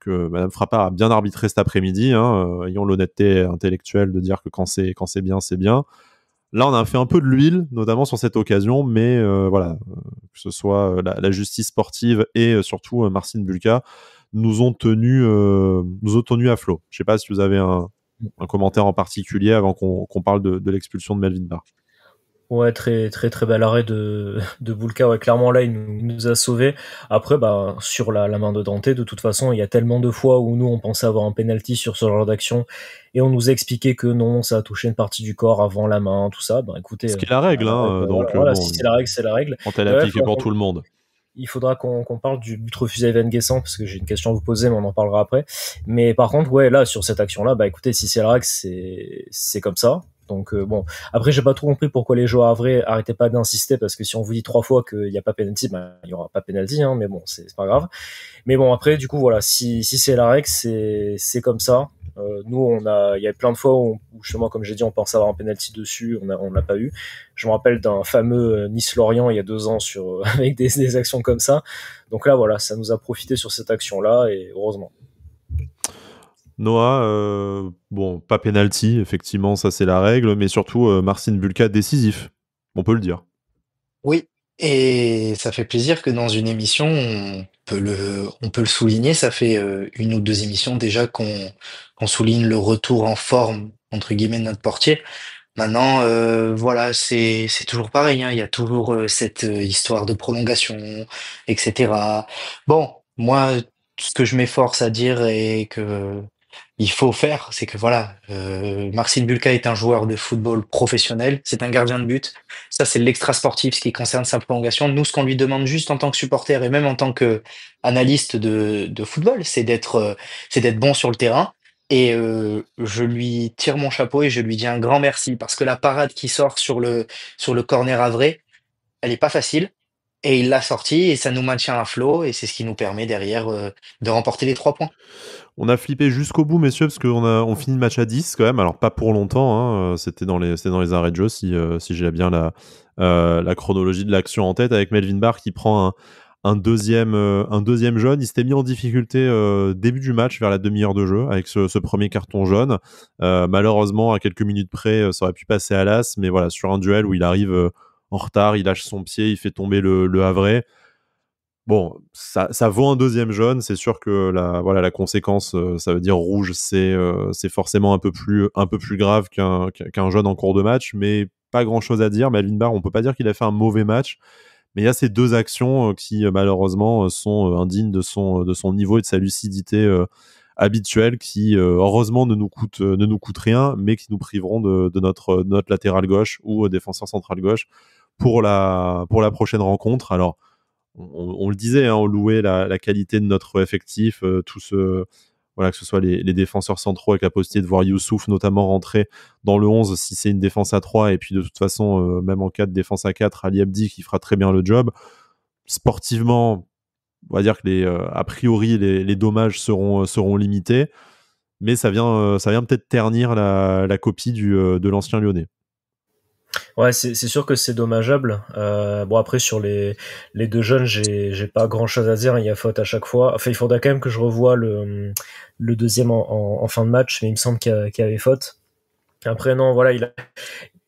A: que Madame Frappard a bien arbitré cet après-midi. Hein, ayons l'honnêteté intellectuelle de dire que quand c'est bien, c'est bien. Là, on a fait un peu de l'huile, notamment sur cette occasion, mais voilà, que ce soit la justice sportive et surtout Marcin Bulka nous ont tenus à flot. Je ne sais pas si vous avez un commentaire en particulier avant qu'on parle de l'expulsion de Melvin Barr.
B: Ouais, très très très bel arrêt de Bulka. Ouais, clairement là, il nous a sauvés. Après, bah sur la main de Dante, de toute façon, il y a tellement de fois où nous on pensait avoir un penalty sur ce genre d'action et on nous a expliqué que non, ça a touché une partie du corps avant la main, tout ça. Bah écoutez,
A: ce qui est la règle, hein, donc
B: voilà,
A: bon,
B: si c'est la règle, c'est la règle.
A: quand elle est appliquée pour tout le monde.
B: Il faudra qu'on parle du but refusé à Van Guessant, parce que j'ai une question à vous poser, mais on en parlera après. Mais par contre, ouais, là, sur cette action-là, bah écoutez, si c'est la règle, c'est comme ça. Donc bon, après j'ai pas trop compris pourquoi les joueurs vrai arrêtaient pas d'insister, parce que si on vous dit 3 fois qu'il n'y a pas penalty, bah il y aura pas penalty, hein, mais bon, c'est pas grave. Mais bon, après du coup voilà, si c'est la règle, c'est comme ça. Nous il y a plein de fois où justement, comme j'ai dit, on pense avoir un penalty dessus, on l'a pas eu. Je me rappelle d'un fameux Nice-Lorient il y a 2 ans avec des actions comme ça. Donc là voilà, ça nous a profité sur cette action-là, et heureusement.
A: Noah, bon, pas penalty, effectivement, ça c'est la règle, mais surtout Marcin Bulka décisif, on peut le dire.
C: Oui, et ça fait plaisir que dans une émission, on peut le souligner. Ça fait une ou deux émissions déjà qu'on souligne le retour en forme, entre guillemets, de notre portier. Maintenant, voilà, c'est toujours pareil, hein. Il y a toujours cette histoire de prolongation, etc. Bon, moi, ce que je m'efforce à dire et que il faut faire, c'est que voilà, Marcin Bulka est un joueur de football professionnel, c'est un gardien de but. Ça, c'est l'extra sportif, ce qui concerne sa prolongation. Nous, ce qu'on lui demande juste en tant que supporter et même en tant que analyste de football, c'est d'être bon sur le terrain. Et je lui tire mon chapeau et je lui dis un grand merci, parce que la parade qui sort sur le corner avré, elle est pas facile. et il l'a sorti et ça nous maintient à flot et c'est ce qui nous permet derrière de remporter les 3 points.
A: On a flippé jusqu'au bout, messieurs, parce on finit le match à 10 quand même. Alors, pas pour longtemps, hein. C'était dans les arrêts de jeu, si j'ai bien la chronologie de l'action en tête, avec Melvin Barr qui prend un deuxième jaune. Il s'était mis en difficulté début du match, vers la demi-heure de jeu, avec ce premier carton jaune. Malheureusement, à quelques minutes près, ça aurait pu passer à l'as, mais voilà, sur un duel où il arrive en retard, il lâche son pied, il fait tomber le Havrais. Bon, ça vaut un deuxième jaune. C'est sûr que la conséquence, ça veut dire rouge. C'est forcément un peu plus grave qu'un jaune en cours de match, mais pas grand-chose à dire. Melvin Barr, on peut pas dire qu'il a fait un mauvais match, mais il y a ces deux actions qui malheureusement sont indignes de son niveau et de sa lucidité habituelle, qui heureusement ne nous coûtent rien, mais qui nous priveront de notre latéral gauche ou défenseur central gauche pour la prochaine rencontre. Alors, on le disait, hein, on louait la qualité de notre effectif, voilà, que ce soit les défenseurs centraux, avec la possibilité de voir Youssouf notamment rentrer dans le 11 si c'est une défense à 3, et puis de toute façon, même en cas de défense à 4, Ali Abdi qui fera très bien le job. Sportivement, on va dire que a priori les dommages seront limités, mais ça vient peut-être ternir la copie de l'ancien Lyonnais.
B: Ouais, c'est sûr que c'est dommageable. Bon, après, sur les deux jeunes, j'ai pas grand chose à dire. Il y a faute à chaque fois. Enfin, il faudra quand même que je revoie le deuxième en fin de match, mais il me semble qu'il y avait faute. Après, non, voilà,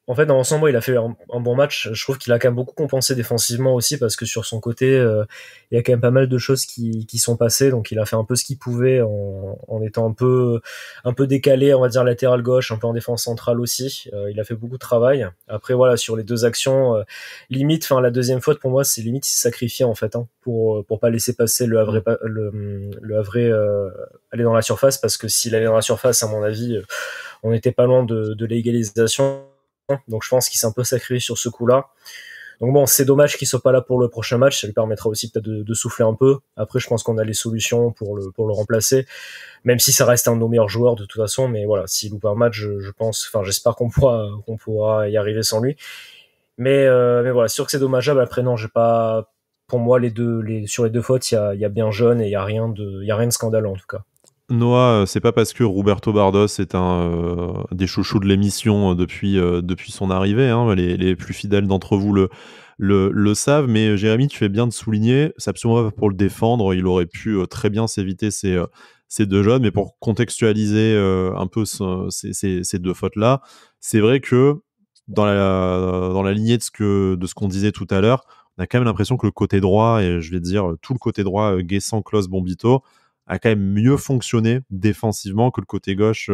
B: en fait, dans l'ensemble, il a fait un bon match. Je trouve qu'il a quand même beaucoup compensé défensivement aussi, parce que sur son côté, il y a quand même pas mal de choses qui sont passées. Donc, il a fait un peu ce qu'il pouvait en étant un peu décalé, on va dire latéral gauche, un peu en défense centrale aussi. Il a fait beaucoup de travail. Après, voilà, sur les deux actions, limite, enfin, la deuxième faute pour moi, c'est limite il s'est sacrifié en fait, hein, pour pas laisser passer le Havre, le Havre aller dans la surface, parce que s'il allait dans la surface, à mon avis, on n'était pas loin de l'égalisation. Donc je pense qu'il s'est un peu sacrifié sur ce coup-là. Donc bon, c'est dommage qu'il soit pas là pour le prochain match. Ça lui permettra aussi peut-être de souffler un peu. Après, je pense qu'on a les solutions pour le remplacer, même si ça reste un de nos meilleurs joueurs de toute façon. Mais voilà, s'il loupe un match, je pense, enfin, j'espère qu'on pourra y arriver sans lui. Mais voilà, sûr que c'est dommageable. Après, non, j'ai pas, pour moi, sur les deux fautes, il y a bien jaune et il y a rien de scandaleux en tout cas.
A: Noah, c'est pas parce que Roberto Bardos est un des chouchous de l'émission depuis son arrivée, hein, les plus fidèles d'entre vous le savent, mais Jérémy, tu fais bien de souligner, c'est absolument pas pour le défendre, il aurait pu très bien s'éviter ces deux jaunes, mais pour contextualiser un peu ces deux fautes-là, c'est vrai que dans la lignée de ce qu'on disait tout à l'heure, on a quand même l'impression que le côté droit, et je vais dire tout le côté droit, Guessant, Klose, Bombito, a quand même mieux fonctionné défensivement que le côté gauche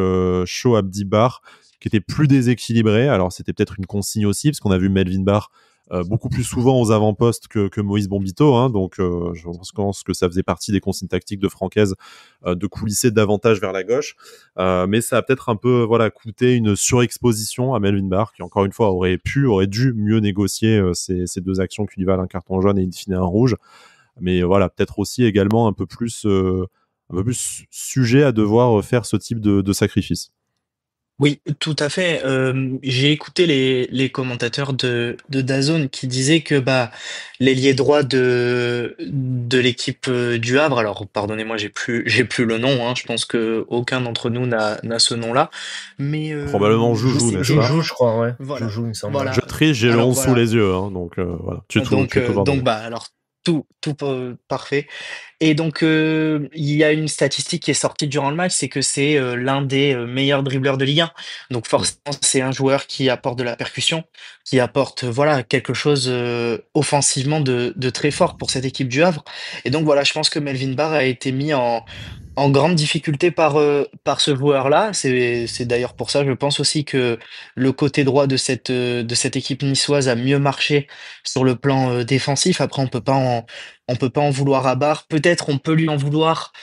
A: Shaw Abdi Barr, qui était plus déséquilibré. Alors c'était peut-être une consigne aussi, parce qu'on a vu Melvin Barr beaucoup plus souvent aux avant-postes que Moïse Bombito, hein, donc je pense que ça faisait partie des consignes tactiques de Francaise de coulisser davantage vers la gauche, mais ça a peut-être un peu coûté une surexposition à Melvin Barr, qui encore une fois aurait dû mieux négocier ces deux actions qui lui valent un carton jaune et in fine un rouge, mais voilà, peut-être aussi également un peu plus sujet à devoir faire ce type de sacrifice.
C: Oui, tout à fait. J'ai écouté les commentateurs de DAZN qui disaient que bah l'ailier droit de l'équipe du Havre, alors pardonnez-moi, j'ai plus le nom, hein, je pense que aucun d'entre nous n'a ce nom-là, mais
A: Probablement
C: je
A: Joujou,
C: sais,
A: n'est-ce pas?
B: Joujou, je crois, ouais.
C: voilà,
B: Joujou, il me semble. Ouais.
A: Je
C: voilà.
A: triche, j'ai le
C: Alors
A: 11 sous
C: voilà.
A: les yeux, hein, donc voilà, tu es tout
C: Donc
A: pardonné.
C: bah alors tout parfait. Et donc, il y a une statistique qui est sortie durant le match, c'est que c'est, l'un des, meilleurs dribbleurs de Ligue 1. Donc
A: Mm.
C: forcément, c'est un joueur qui apporte de la percussion, qui apporte, voilà, quelque chose, offensivement de très fort pour cette équipe du Havre. Et donc voilà, je pense que Melvin Barr a été mis en grande difficulté par ce joueur-là. C'est d'ailleurs pour ça, je pense aussi que le côté droit de cette équipe niçoise a mieux marché sur le plan, défensif. Après, on peut pas en vouloir à Barre. Peut-être on peut lui en vouloir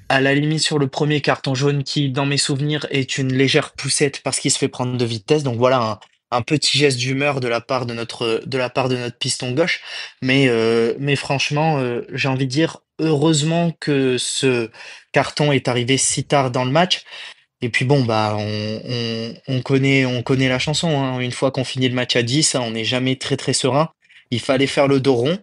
C: à la limite sur le premier carton jaune qui, dans mes souvenirs, est une légère poussette parce qu'il se fait prendre de vitesse. Donc voilà un petit geste d'humeur de la part de notre piston gauche. Mais franchement, j'ai envie de dire heureusement que ce carton est arrivé si tard dans le match. Et puis bon, bah on connaît la chanson, hein. Une fois qu'on finit le match à 10, hein, on n'est jamais très très serein. Il fallait faire le dos rond.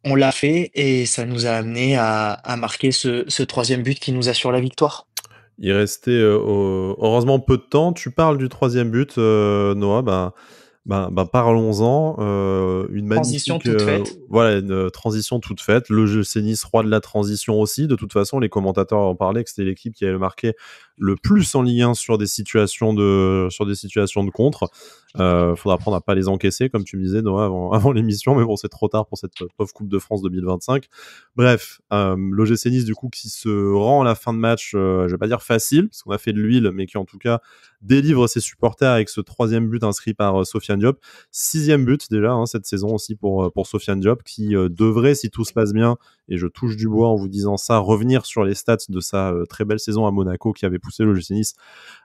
C: on l'a fait et ça nous a amené à marquer ce 3e but qui nous assure la victoire.
A: Il restait, heureusement peu de temps. Tu parles du troisième but, Noah, parlons-en. Une
C: Transition
A: magnifique,
C: toute faite.
A: voilà, une transition toute faite. Le jeu Nice, roi de la transition aussi. De toute façon, les commentateurs en parlaient que c'était l'équipe qui avait marqué le plus en Ligue 1 sur des situations de contre. Faudra apprendre à pas les encaisser, comme tu me disais, Noah, avant l'émission, mais bon, c'est trop tard pour cette pauvre Coupe de France 2025. Bref, l'OGC Nice, du coup, qui se rend à la fin de match, je vais pas dire facile, parce qu'on a fait de l'huile, mais qui en tout cas délivre ses supporters avec ce troisième but inscrit par Sofiane Diop. 6e but déjà cette saison aussi pour Sofiane Diop, qui devrait, si tout se passe bien, et je touche du bois en vous disant ça, revenir sur les stats de sa très belle saison à Monaco, qui avait poussé l'OGC Nice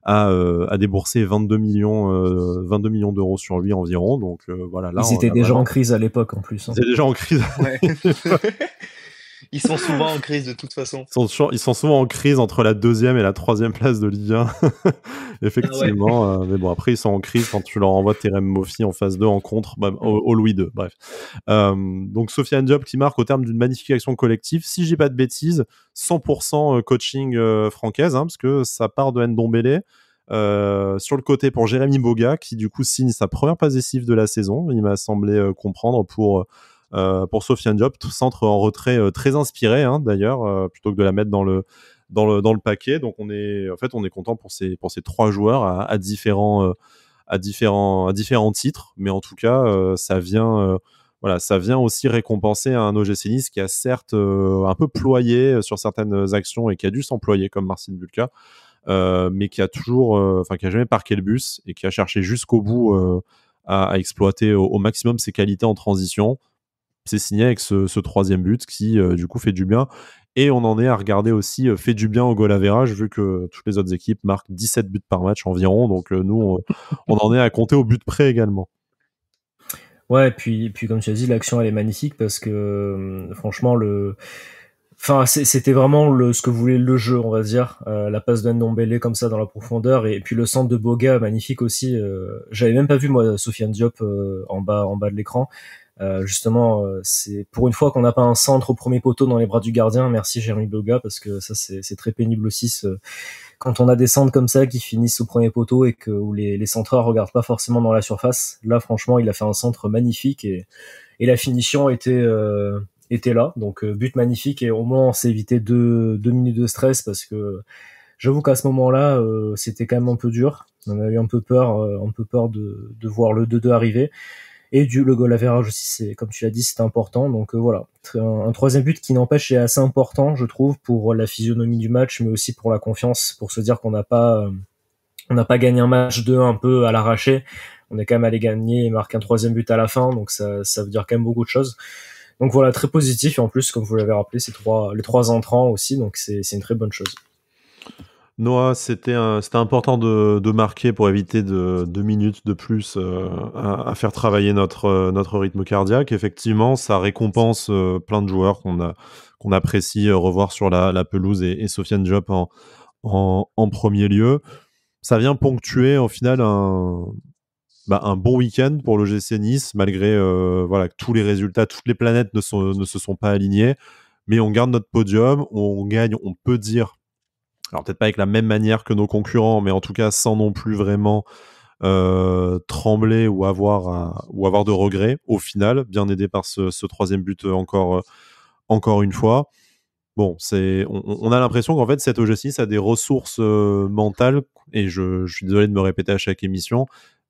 A: à débourser 22 millions d'euros sur lui environ. Donc voilà, là
B: Ils étaient déjà en crise à l'époque en plus.
A: Ils étaient déjà en crise.
C: Ouais. Ils sont souvent en crise de toute façon.
A: Ils sont souvent en crise entre la 2e et la 3e place de Ligue 1. Effectivement.
C: Ah ouais.
A: Mais bon, après, ils sont en crise quand tu leur envoies Terem Moffi en phase 2 en contre, au Louis II. Bref. Donc, Sofiane Diop qui marque au terme d'une magnifique action collective. Si je dis pas de bêtises, 100% coaching francaise, parce que ça part de Ndombele. Sur le côté pour Jérémy Boga, qui du coup signe sa première passe décisive de la saison. Il m'a semblé comprendre pour Sofiane Diop, centre en retrait très inspiré d'ailleurs, plutôt que de la mettre dans le paquet. Donc on est content pour ces 3 joueurs à différents titres, mais en tout cas ça vient aussi récompenser un OGC Nice qui a certes un peu ployé sur certaines actions et qui a dû s'employer comme Marcin Bulka, mais qui a toujours qui a jamais parqué le bus et qui a cherché jusqu'au bout à exploiter au maximum ses qualités en transition. C'est signé avec ce troisième but qui du coup fait du bien, et on en est à regarder aussi fait du bien au goal average, vu que toutes les autres équipes marquent 17 buts par match environ, donc nous on en est à compter au but près également.
B: Ouais, puis comme tu as dit, l'action elle est magnifique parce que franchement c'était vraiment ce que voulait le jeu, on va dire. La passe de Ndombele comme ça dans la profondeur, et puis le centre de Boga magnifique aussi. J'avais même pas vu moi Sofiane Diop en bas de l'écran. Justement, c'est pour une fois qu'on n'a pas un centre au premier poteau dans les bras du gardien. Merci Jérémy Boga, parce que ça c'est très pénible aussi quand on a des centres comme ça qui finissent au premier poteau et où les centreurs regardent pas forcément dans la surface. Là franchement il a fait un centre magnifique, et la finition était là, donc but magnifique, et au moins on s'est évité deux minutes de stress, parce que j'avoue qu'à ce moment-là c'était quand même un peu dur. On a eu un peu peur de voir le 2-2 arriver. Et le goal average aussi, c'est, comme tu l'as dit, c'est important. Donc voilà, un troisième but qui n'empêche est assez important, je trouve, pour la physionomie du match, mais aussi pour la confiance, pour se dire qu'on n'a pas gagné un match 2 un peu à l'arraché. On est quand même allé gagner et marquer un troisième but à la fin, donc ça veut dire quand même beaucoup de choses. Donc voilà, très positif, et en plus, comme vous l'avez rappelé, les trois entrants aussi, donc c'est une très bonne chose.
A: Noah, c'était important de marquer pour éviter 2 minutes de plus à faire travailler notre rythme cardiaque. Effectivement, ça récompense plein de joueurs qu'on apprécie revoir sur la pelouse, et Sofiane Diop en premier lieu. Ça vient ponctuer au final un bon week-end pour l'OGC Nice, malgré que tous les résultats, toutes les planètes ne se sont pas alignées. Mais on garde notre podium, on gagne, on peut dire, alors peut-être pas avec la même manière que nos concurrents, mais en tout cas sans non plus vraiment trembler ou avoir de regrets au final, bien aidé par ce troisième but encore une fois. Bon, on a l'impression qu'en fait cette OGC Nice a des ressources mentales, et je suis désolé de me répéter à chaque émission,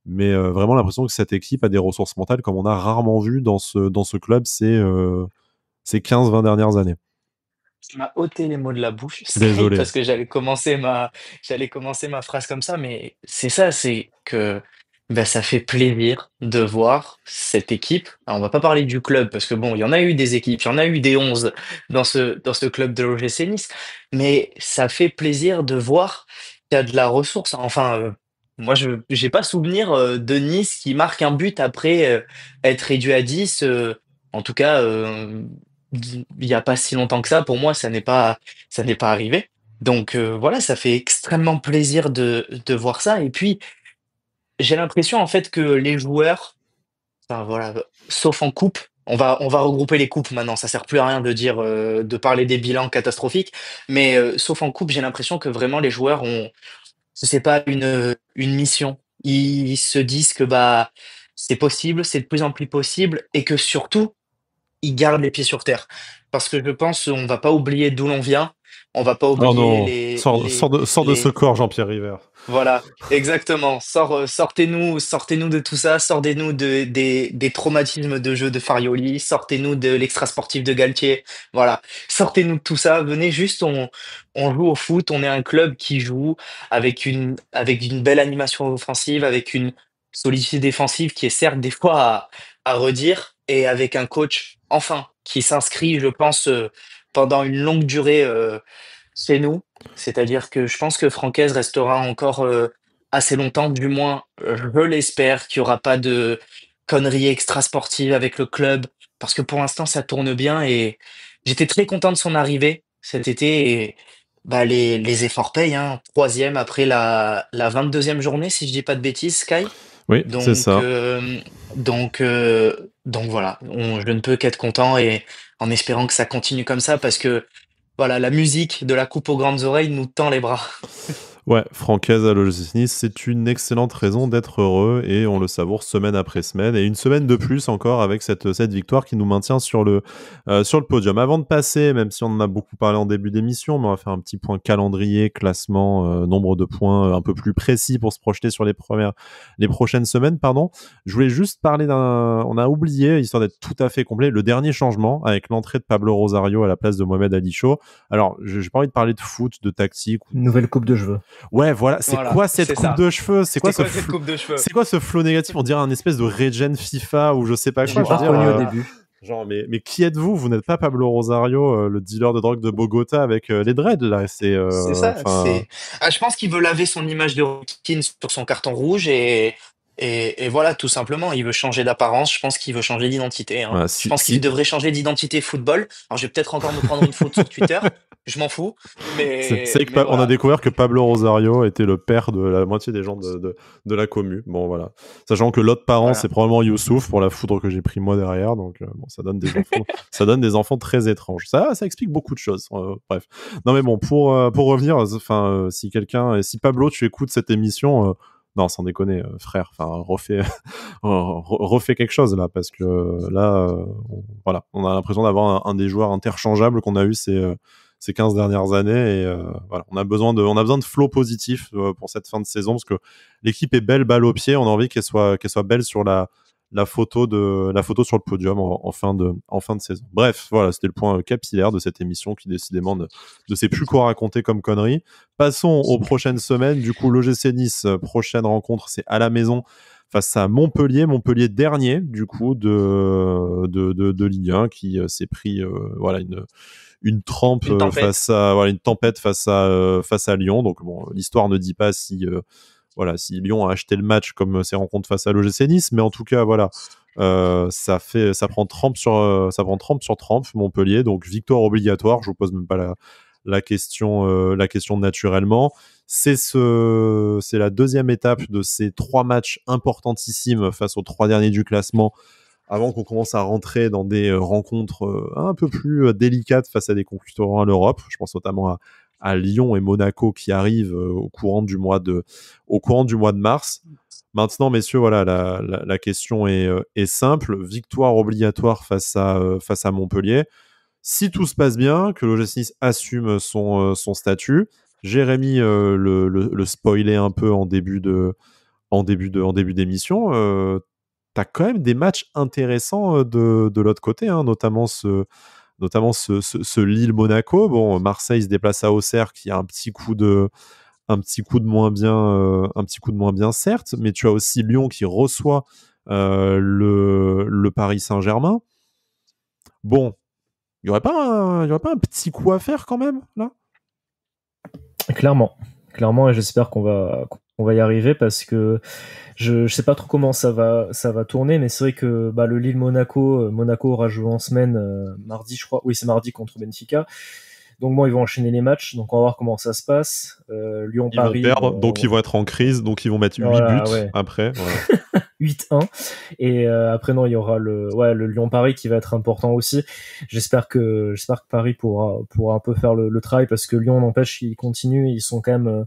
A: mais vraiment l'impression que cette équipe a des ressources mentales comme on a rarement vu dans ce club ces 15-20 dernières années.
C: Tu m'as ôté les mots de la bouche,
A: Désolé.
C: parce que j'allais commencer ma phrase comme ça, mais c'est ça, c'est que ça fait plaisir de voir cette équipe. Alors, on va pas parler du club, parce que bon, il y en a eu des équipes, il y en a eu des 11 dans ce club de l'OGC Nice, mais ça fait plaisir de voir qu'il y a de la ressource. Enfin, moi, je j'ai pas souvenir de Nice qui marque un but après être réduit à 10. En tout cas, il n'y a pas si longtemps que ça, pour moi, ça n'est pas arrivé. Donc voilà, ça fait extrêmement plaisir de voir ça. Et puis, j'ai l'impression en fait que les joueurs, enfin voilà, sauf en coupe, on va regrouper les coupes maintenant. Ça sert plus à rien de dire, de parler des bilans catastrophiques. Mais sauf en coupe, j'ai l'impression que vraiment les joueurs ont, je sais pas, une mission. Ils se disent que bah c'est possible, c'est de plus en plus possible, et que surtout ils gardent les pieds sur terre. Parce que je pense on va pas oublier d'où l'on vient. On va pas
A: Oh
C: oublier
A: non, sors de ce
C: les
A: corps, Jean-Pierre River.
C: voilà, exactement. Sortez-nous de tout ça, sortez-nous des traumatismes de jeu de Farioli, sortez-nous de l'extra sportif de Galtier. Voilà, sortez-nous de tout ça. Venez juste, on joue au foot, on est un club qui joue avec une belle animation offensive, avec une solidité défensive qui est certes des fois à redire, et avec un coach, enfin, qui s'inscrit, je pense, pendant une longue durée. C'est nous. C'est-à-dire que je pense que Francaise restera encore assez longtemps, du moins je l'espère, qu'il n'y aura pas de conneries extra-sportives avec le club, parce que pour l'instant ça tourne bien, et j'étais très content de son arrivée cet été, et bah, les efforts payent, hein. Troisième après la 22e journée, si je dis pas de bêtises, Sky.
A: Oui, c'est
C: Donc,
A: ça.
C: donc voilà, je ne peux qu'être content, et en espérant que ça continue comme ça, parce que voilà, la musique de la coupe aux grandes oreilles nous tend les bras.
A: Ouais, Francaise à l'OGC Nice, c'est une excellente raison d'être heureux et on le savoure semaine après semaine et une semaine de plus encore avec cette victoire qui nous maintient sur le podium. Avant de passer, même si on en a beaucoup parlé en début d'émission, mais on va faire un petit point calendrier, classement, nombre de points un peu plus précis pour se projeter sur les prochaines semaines, pardon. Je voulais juste parler on a oublié, histoire d'être tout à fait complet, le dernier changement avec l'entrée de Pablo Rosario à la place de Mohamed Ali Chaud. Alors, j'ai pas envie de parler de foot, de tactique.
B: Nouvelle coupe de cheveux.
A: Ouais, voilà, c'est
C: Voilà,
A: quoi cette
C: c'est
A: coupe
C: ça.
A: de cheveux? C'est quoi
C: cette coupe de cheveux?
A: c'est quoi ce flow négatif? On dirait un espèce de regen FIFA ou je sais pas
B: J'ai
A: quoi.
B: pas reconnu au début.
A: Genre, mais qui êtes-vous? Vous n'êtes pas Pablo Rosario, le dealer de drogue de Bogota avec les dreads là.
C: C'est ça.
A: Enfin,
C: Je pense qu'il veut laver son image de routine sur son carton rouge, et voilà, tout simplement. Il veut changer d'apparence. Je pense qu'il veut changer d'identité, hein.
A: voilà,
C: Je pense qu'il devrait changer d'identité football. Alors, je vais peut-être encore me prendre une faute sur Twitter. Je m'en fous.
A: c'est vrai
C: Mais
A: on a
C: voilà.
A: découvert que Pablo Rosario était le père de la moitié des gens de la commu. Bon, voilà. Sachant que l'autre parent, c'est
C: Voilà.
A: probablement Youssouf pour la foudre que j'ai pris moi derrière. Donc, bon, ça donne des enfants, ça donne des enfants très étranges. Ça explique beaucoup de choses. Bref. Non, mais bon, pour revenir, enfin, si Pablo, tu écoutes cette émission, non, sans déconner, frère, enfin, refais quelque chose là, parce que là, voilà, on a l'impression d'avoir un des joueurs interchangeables qu'on a eu ces 15 dernières années et voilà, on a besoin de flow positif pour cette fin de saison parce que l'équipe est belle, balle au pied, on a envie qu'elle soit belle sur la photo sur le podium en fin de saison. Bref, voilà, c'était le point capillaire de cette émission qui décidément ne sait plus quoi raconter comme connerie. Passons aux prochaines semaines. Du coup, l'OGC Nice, prochaine rencontre, c'est à la maison face à Montpellier dernier du coup de Ligue 1 qui s'est pris voilà une trempe
C: Une tempête.
A: une tempête face à Lyon. Donc bon, l'histoire ne dit pas si voilà, si Lyon a acheté le match comme ses rencontres face à l'OGC Nice, mais en tout cas, voilà, ça prend trempe sur trempe, Montpellier, donc victoire obligatoire. Je vous pose même pas la question naturellement. C'est la deuxième étape de ces 3 matchs importantissimes face aux 3 derniers du classement, avant qu'on commence à rentrer dans des rencontres un peu plus délicates face à des concurrents à l'Europe. Je pense notamment à Lyon et Monaco qui arrivent au courant du mois de mars. Maintenant, messieurs, voilà, la question est simple. Victoire obligatoire face à Montpellier. Si tout se passe bien, que l'OGC Nice assume son statut, Jérémy le spoilait un peu en début d'émission. T'as quand même des matchs intéressants de l'autre côté, hein, notamment ce Lille-Monaco. Bon, Marseille se déplace à Auxerre, qui a un petit coup de moins bien, certes, mais tu as aussi Lyon qui reçoit le Paris Saint-Germain. Bon, il y aurait pas un petit coup à faire quand même là?
B: Clairement, et j'espère qu'on va y arriver parce que je sais pas trop comment ça va tourner, mais c'est vrai que le Lille Monaco aura joué en semaine mardi, je crois. Oui, c'est mardi contre Benfica. Donc bon, ils vont enchaîner les matchs, donc on va voir comment ça se passe. Lyon-Paris.
A: Ils vont perdre, donc ils vont être en crise, donc ils vont mettre 8 buts après. Voilà.
B: 8-1. Et après, non, il y aura le Lyon-Paris qui va être important aussi. J'espère que Paris pourra un peu faire le travail, parce que Lyon, n'empêche, ils continuent, ils sont quand même,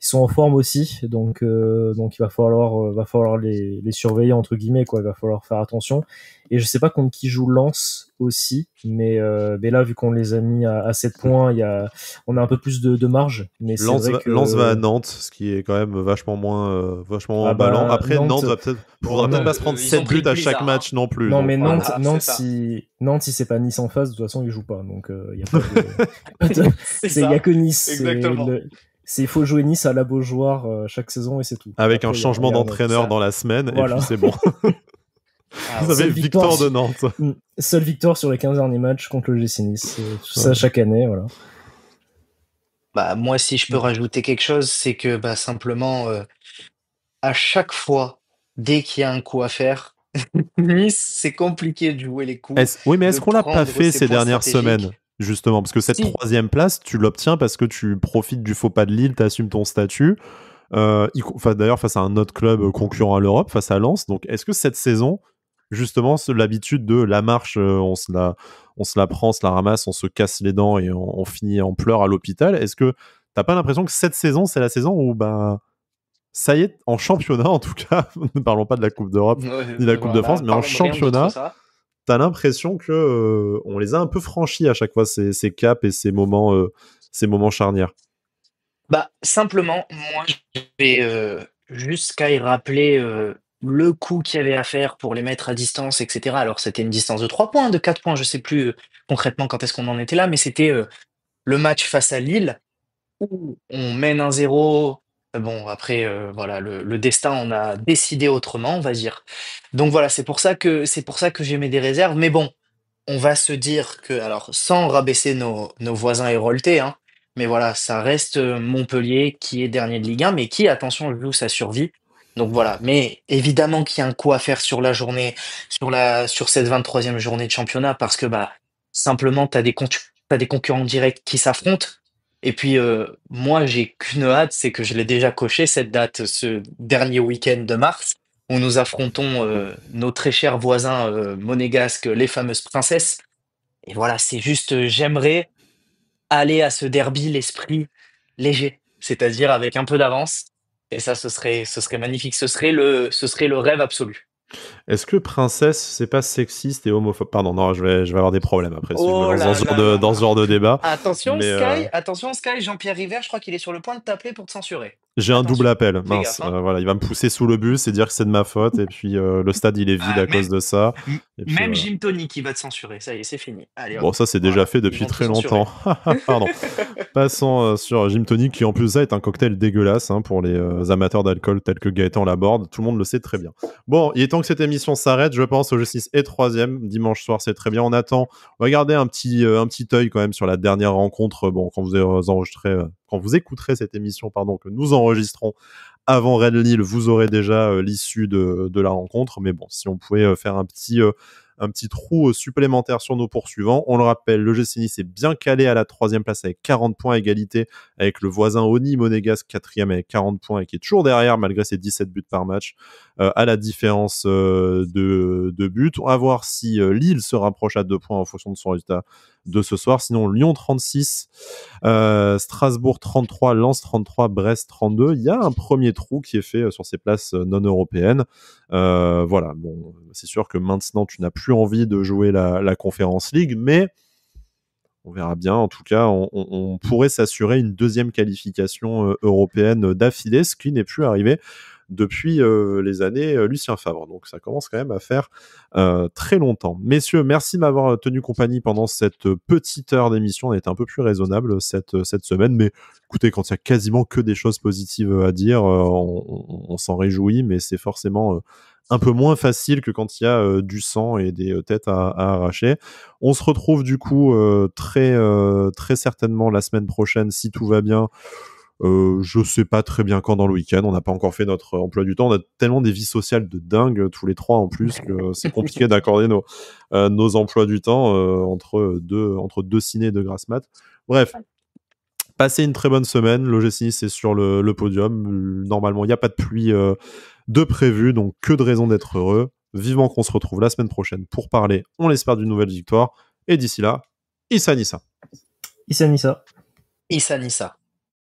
B: ils sont en forme aussi. Donc il va falloir les surveiller, entre guillemets, quoi. Il va falloir faire attention. Et je sais pas contre qui joue Lens aussi, mais là, vu qu'on les a mis à 7 points, on a un peu plus de marge. Mais c'est vrai que
A: Lens va à Nantes, ce qui est quand même vachement moins emballant. Après, Nantes va faudra peut-être pas se prendre 7 buts à chaque match non plus.
B: Non, mais
A: voilà.
B: Nantes, si c'est pas Nice en face, de toute façon, ils jouent pas. Donc, il y a que Nice.
C: Exactement.
B: Il faut jouer Nice à la Beaujoire chaque saison, et c'est tout.
A: Avec un changement d'entraîneur dans la semaine, voilà. Et puis c'est bon. Vous avez victoire de Nantes.
B: Seule victoire sur les 15 derniers matchs contre le GC Nice. Tout ça chaque année, voilà.
C: Bah, moi, si je peux rajouter quelque chose, c'est que simplement, à chaque fois, dès qu'il y a un coup à faire, Nice, c'est compliqué de jouer les coups.
A: Oui, mais est-ce qu'on l'a pas fait ces dernières semaines, justement? Parce que cette troisième place, tu l'obtiens parce que tu profites du faux pas de Lille, tu assumes ton statut. D'ailleurs, face à un autre club concurrent à l'Europe, face à Lens. Donc, est-ce que cette saison, justement, l'habitude de la marche, on se la prend, on se la ramasse, on se casse les dents et on finit en pleurs à l'hôpital, est-ce que t'as pas l'impression que cette saison, c'est la saison où ça y est, en championnat en tout cas, ne parlons pas de la Coupe d'Europe ni de la Coupe de France, mais en championnat, t'as l'impression que on les a un peu franchis à chaque fois, ces caps et ces moments charnières.
C: Simplement, moi, je vais jusqu'à y rappeler le coup qu'il y avait à faire pour les mettre à distance, etc. Alors, c'était une distance de 3 points, de 4 points, je sais plus concrètement quand est-ce qu'on en était là, mais c'était le match face à Lille, où on mène 1-0. Bon, après, voilà, le destin en a décidé autrement, on va dire. Donc voilà, c'est pour ça que j'ai mis des réserves. Mais bon, on va se dire que, alors, sans rabaisser nos voisins héroltais, hein, mais voilà, ça reste Montpellier qui est dernier de Ligue 1, mais qui, attention, joue sa survie. Donc voilà, mais évidemment qu'il y a un coup à faire sur la journée, sur cette 23e journée de championnat, parce que simplement, t'as des concurrents directs qui s'affrontent. Et puis, moi, j'ai qu'une hâte, c'est que je l'ai déjà coché, cette date, ce dernier week-end de mars, où nous affrontons nos très chers voisins monégasques, les fameuses princesses. Et voilà, c'est juste, j'aimerais aller à ce derby l'esprit léger, c'est-à-dire avec un peu d'avance. Et ça, ce serait magnifique. Ce serait le rêve absolu.
A: Est-ce que princesse, c'est pas sexiste et homophobe? Pardon, non, je vais avoir des problèmes après si je me lance dans ce genre de débat.
C: Attention, Sky, Jean-Pierre River, je crois qu'il est sur le point de t'appeler pour te censurer.
A: J'ai un double appel, mince. Voilà, il va me pousser sous le bus et dire que c'est de ma faute, et puis le stade il est vide à cause de ça. Et puis,
C: même Jim Tony qui va te censurer, ça y est, c'est fini. Allez,
A: bon, ça c'est déjà fait depuis très longtemps. Pardon. Passons sur Jim Tony, qui en plus ça est un cocktail dégueulasse pour les amateurs d'alcool tels que Gaëtan Laborde. Tout le monde le sait très bien. Bon, il est temps que cette émission s'arrête, je pense. OG6 est 3ème dimanche soir, c'est très bien. On attend. On va garder un petit œil quand même sur la dernière rencontre. Bon, quand vous écouterez cette émission, que nous enregistrons avant Rennes Lille, vous aurez déjà l'issue de la rencontre. Mais bon, si on pouvait faire un petit trou supplémentaire sur nos poursuivants. On le rappelle, le GC Nice est bien calé à la 3ème place avec 40 points, égalité avec le voisin Oni Monégasque 4ème avec 40 points et qui est toujours derrière malgré ses 17 buts par match, à la différence de buts. On va voir si Lille se rapproche à 2 points en fonction de son résultat de ce soir. Sinon, Lyon 36, Strasbourg 33, Lens 33, Brest 32. Il y a un premier trou qui est fait sur ces places non européennes. Voilà, bon, c'est sûr que maintenant tu n'as plus envie de jouer la Conference League, mais on verra bien. En tout cas, on pourrait s'assurer une 2e qualification européenne d'affilée, ce qui n'est plus arrivé depuis les années Lucien Favre. Donc ça commence quand même à faire très longtemps. Messieurs, merci de m'avoir tenu compagnie pendant cette petite heure d'émission. On a été un peu plus raisonnable cette semaine, mais écoutez, quand il y a quasiment que des choses positives à dire, on s'en réjouit, mais c'est forcément un peu moins facile que quand il y a du sang et des têtes à arracher. On se retrouve du coup très certainement la semaine prochaine, si tout va bien. Je sais pas très bien quand dans le week-end, on n'a pas encore fait notre emploi du temps, on a tellement des vies sociales de dingue tous les trois en plus que c'est compliqué d'accorder nos emplois du temps entre deux ciné et 2 grasses mat. Bref, passez une très bonne semaine. L'OGC Nice est sur le podium. Normalement, il n'y a pas de pluie de prévu, donc que de raison d'être heureux. Vivement qu'on se retrouve la semaine prochaine pour parler, on l'espère, d'une nouvelle victoire. Et d'ici là, Issa Nissa.
B: Issa Nissa.
C: Issa Nissa.